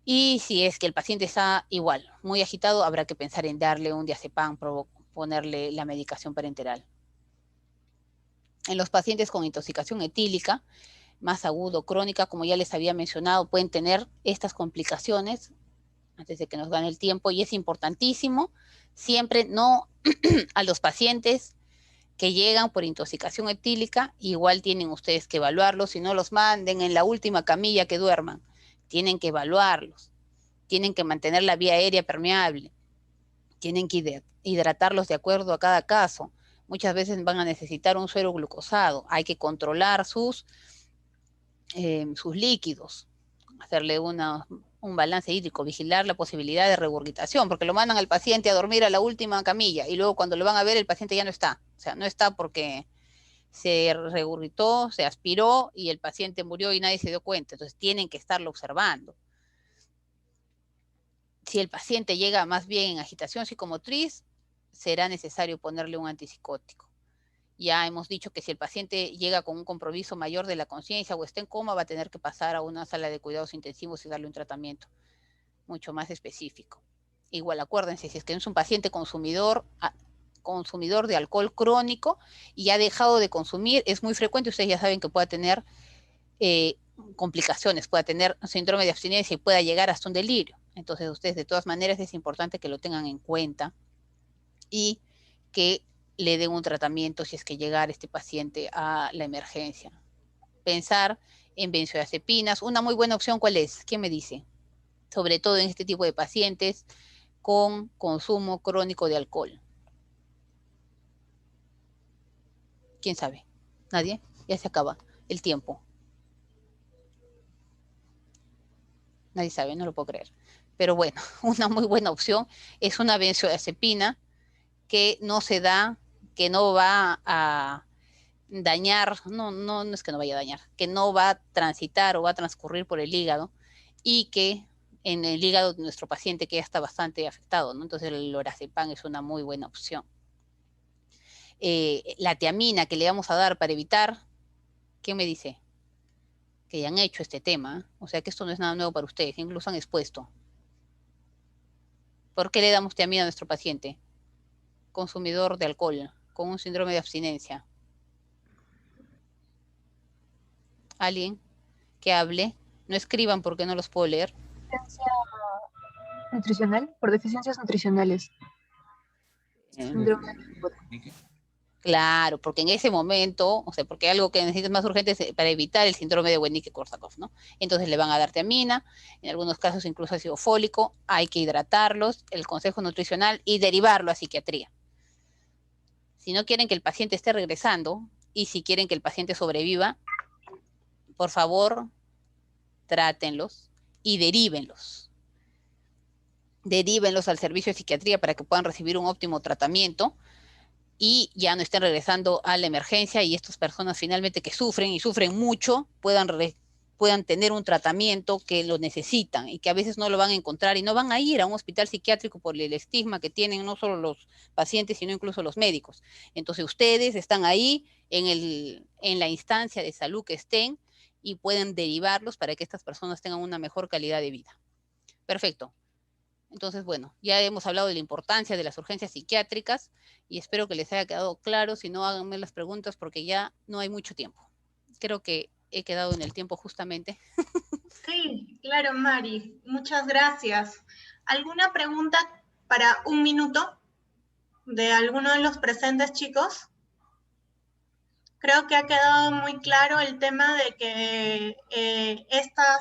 [SPEAKER 1] Y si es que el paciente está igual, muy agitado, habrá que pensar en darle un diazepam, ponerle la medicación parenteral. En los pacientes con intoxicación etílica, más agudo, crónica, como ya les había mencionado, pueden tener estas complicaciones, antes de que nos gane el tiempo, y es importantísimo, siempre no a los pacientes que llegan por intoxicación etílica, igual tienen ustedes que evaluarlos, si no los manden en la última camilla que duerman, tienen que evaluarlos, tienen que mantener la vía aérea permeable, tienen que hidratarlos de acuerdo a cada caso. Muchas veces van a necesitar un suero glucosado, hay que controlar sus líquidos, hacerle un balance hídrico, vigilar la posibilidad de regurgitación, porque lo mandan al paciente a dormir a la última camilla y luego cuando lo van a ver el paciente ya no está. O sea, no está porque se regurgitó, se aspiró y el paciente murió y nadie se dio cuenta. Entonces tienen que estarlo observando. Si el paciente llega más bien en agitación psicomotriz, será necesario ponerle un antipsicótico. Ya hemos dicho que si el paciente llega con un compromiso mayor de la conciencia o está en coma, va a tener que pasar a una sala de cuidados intensivos y darle un tratamiento mucho más específico. Igual, acuérdense, si es que es un paciente consumidor de alcohol crónico y ha dejado de consumir, es muy frecuente, ustedes ya saben que pueda tener complicaciones, pueda tener síndrome de abstinencia y pueda llegar hasta un delirio. Entonces, ustedes de todas maneras es importante que lo tengan en cuenta y que le den un tratamiento si es que llegara este paciente a la emergencia. Pensar en benzodiazepinas. Una muy buena opción, ¿cuál es? ¿Quién me dice? Sobre todo en este tipo de pacientes con consumo crónico de alcohol. ¿Quién sabe? ¿Nadie? Ya se acaba el tiempo. Nadie sabe, no lo puedo creer. Pero bueno, una muy buena opción es una benzodiazepina que no se da, que no va a dañar, no es que no vaya a dañar, que no va a transitar o va a transcurrir por el hígado y que en el hígado de nuestro paciente que ya está bastante afectado, ¿no? Entonces el lorazepam es una muy buena opción. La tiamina que le vamos a dar para evitar, ¿quién me dice? Que ya han hecho este tema, o sea que esto no es nada nuevo para ustedes, incluso han expuesto. ¿Por qué le damos tiamina a nuestro paciente? Consumidor de alcohol, con un síndrome de abstinencia. ¿Alguien que hable? No escriban porque no los puedo leer.
[SPEAKER 10] Nutricional, por deficiencias nutricionales. Síndrome de...
[SPEAKER 1] Claro, porque en ese momento, o sea, porque algo que necesitas más urgente es para evitar el síndrome de Wernicke-Korsakoff, ¿no? Entonces le van a dar tiamina, en algunos casos incluso ácido fólico, hay que hidratarlos, el consejo nutricional y derivarlo a psiquiatría. Si no quieren que el paciente esté regresando y si quieren que el paciente sobreviva, por favor, trátenlos y derívenlos. Derívenlos al servicio de psiquiatría para que puedan recibir un óptimo tratamiento y ya no estén regresando a la emergencia y estas personas finalmente que sufren y sufren mucho puedan tener un tratamiento que lo necesitan y que a veces no lo van a encontrar y no van a ir a un hospital psiquiátrico por el estigma que tienen no solo los pacientes, sino incluso los médicos. Entonces ustedes están ahí en la instancia de salud que estén y pueden derivarlos para que estas personas tengan una mejor calidad de vida. Perfecto. Entonces, bueno, ya hemos hablado de la importancia de las urgencias psiquiátricas y espero que les haya quedado claro. Si no, háganme las preguntas porque ya no hay mucho tiempo. Creo que he quedado en el tiempo justamente.
[SPEAKER 2] Sí, claro, Mari. Muchas gracias. ¿Alguna pregunta para un minuto de alguno de los presentes, chicos? Creo que ha quedado muy claro el tema de que estas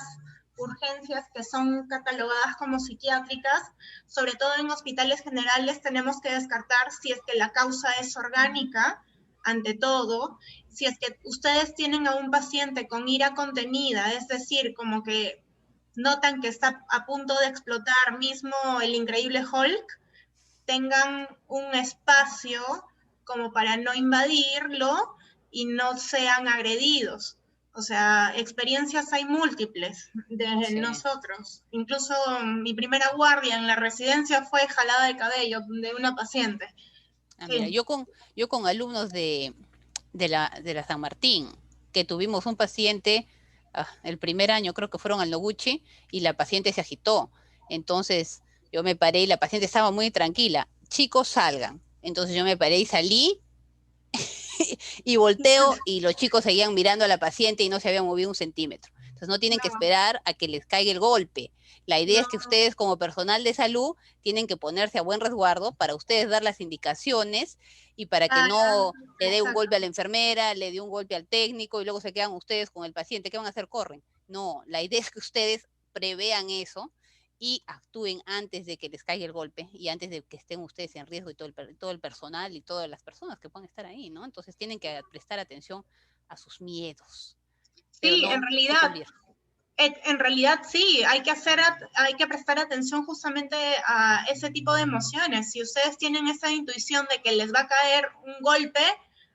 [SPEAKER 2] urgencias que son catalogadas como psiquiátricas, sobre todo en hospitales generales, tenemos que descartar si es que la causa es orgánica, ante todo, si es que ustedes tienen a un paciente con ira contenida, es decir, como que notan que está a punto de explotar mismo el increíble Hulk, tengan un espacio como para no invadirlo y no sean agredidos. O sea, experiencias hay múltiples de nosotros. Incluso mi primera guardia en la residencia fue jalada de cabello de una paciente.
[SPEAKER 1] Mira, yo con alumnos de la San Martín, que tuvimos un paciente, el primer año creo que fueron al Noguchi, y la paciente se agitó. Entonces yo me paré y la paciente estaba muy tranquila. Chicos, salgan. Entonces yo me paré y salí y volteo y los chicos seguían mirando a la paciente y no se habían movido un centímetro. Entonces no tienen que esperar a que les caiga el golpe. La idea es que ustedes como personal de salud tienen que ponerse a buen resguardo para ustedes dar las indicaciones y para que no le dé un golpe a la enfermera, le dé un golpe al técnico y luego se quedan ustedes con el paciente. ¿Qué van a hacer? Corren. No, la idea es que ustedes prevean eso y actúen antes de que les caiga el golpe y antes de que estén ustedes en riesgo y todo el personal y todas las personas que puedan estar ahí, ¿no? Entonces tienen que prestar atención a sus miedos.
[SPEAKER 2] Sí, no en realidad sí, hay que prestar atención justamente a ese tipo de emociones. Si ustedes tienen esa intuición de que les va a caer un golpe,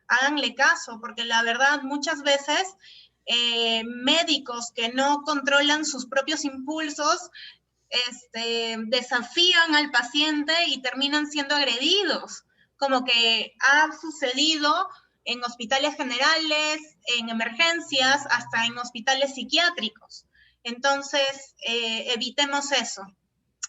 [SPEAKER 2] háganle caso, porque la verdad muchas veces médicos que no controlan sus propios impulsos desafían al paciente y terminan siendo agredidos. Como que ha sucedido en hospitales generales, en emergencias, hasta en hospitales psiquiátricos. Entonces, evitemos eso.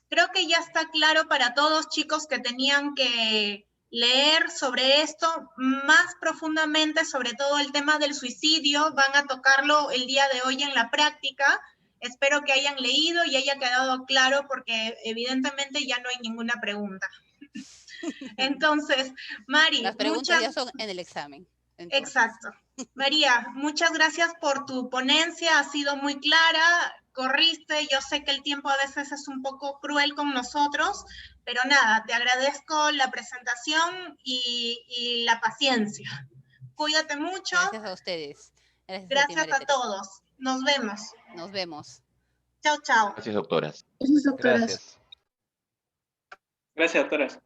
[SPEAKER 2] Creo que ya está claro para todos, chicos, que tenían que leer sobre esto más profundamente, sobre todo el tema del suicidio. Van a tocarlo el día de hoy en la práctica. Espero que hayan leído y haya quedado claro, porque evidentemente ya no hay ninguna pregunta. Entonces, Mari,
[SPEAKER 1] las preguntas ya son en el examen. Entonces.
[SPEAKER 2] Exacto. María, muchas gracias por tu ponencia, ha sido muy clara, corriste, yo sé que el tiempo a veces es un poco cruel con nosotros, pero nada, te agradezco la presentación y la paciencia. Cuídate mucho.
[SPEAKER 1] Gracias a ustedes.
[SPEAKER 2] Gracias a todos. Nos vemos.
[SPEAKER 1] Nos vemos.
[SPEAKER 2] Chao, chao.
[SPEAKER 11] Gracias, doctoras.
[SPEAKER 10] Gracias, doctoras.
[SPEAKER 11] Gracias.
[SPEAKER 9] Gracias, doctoras.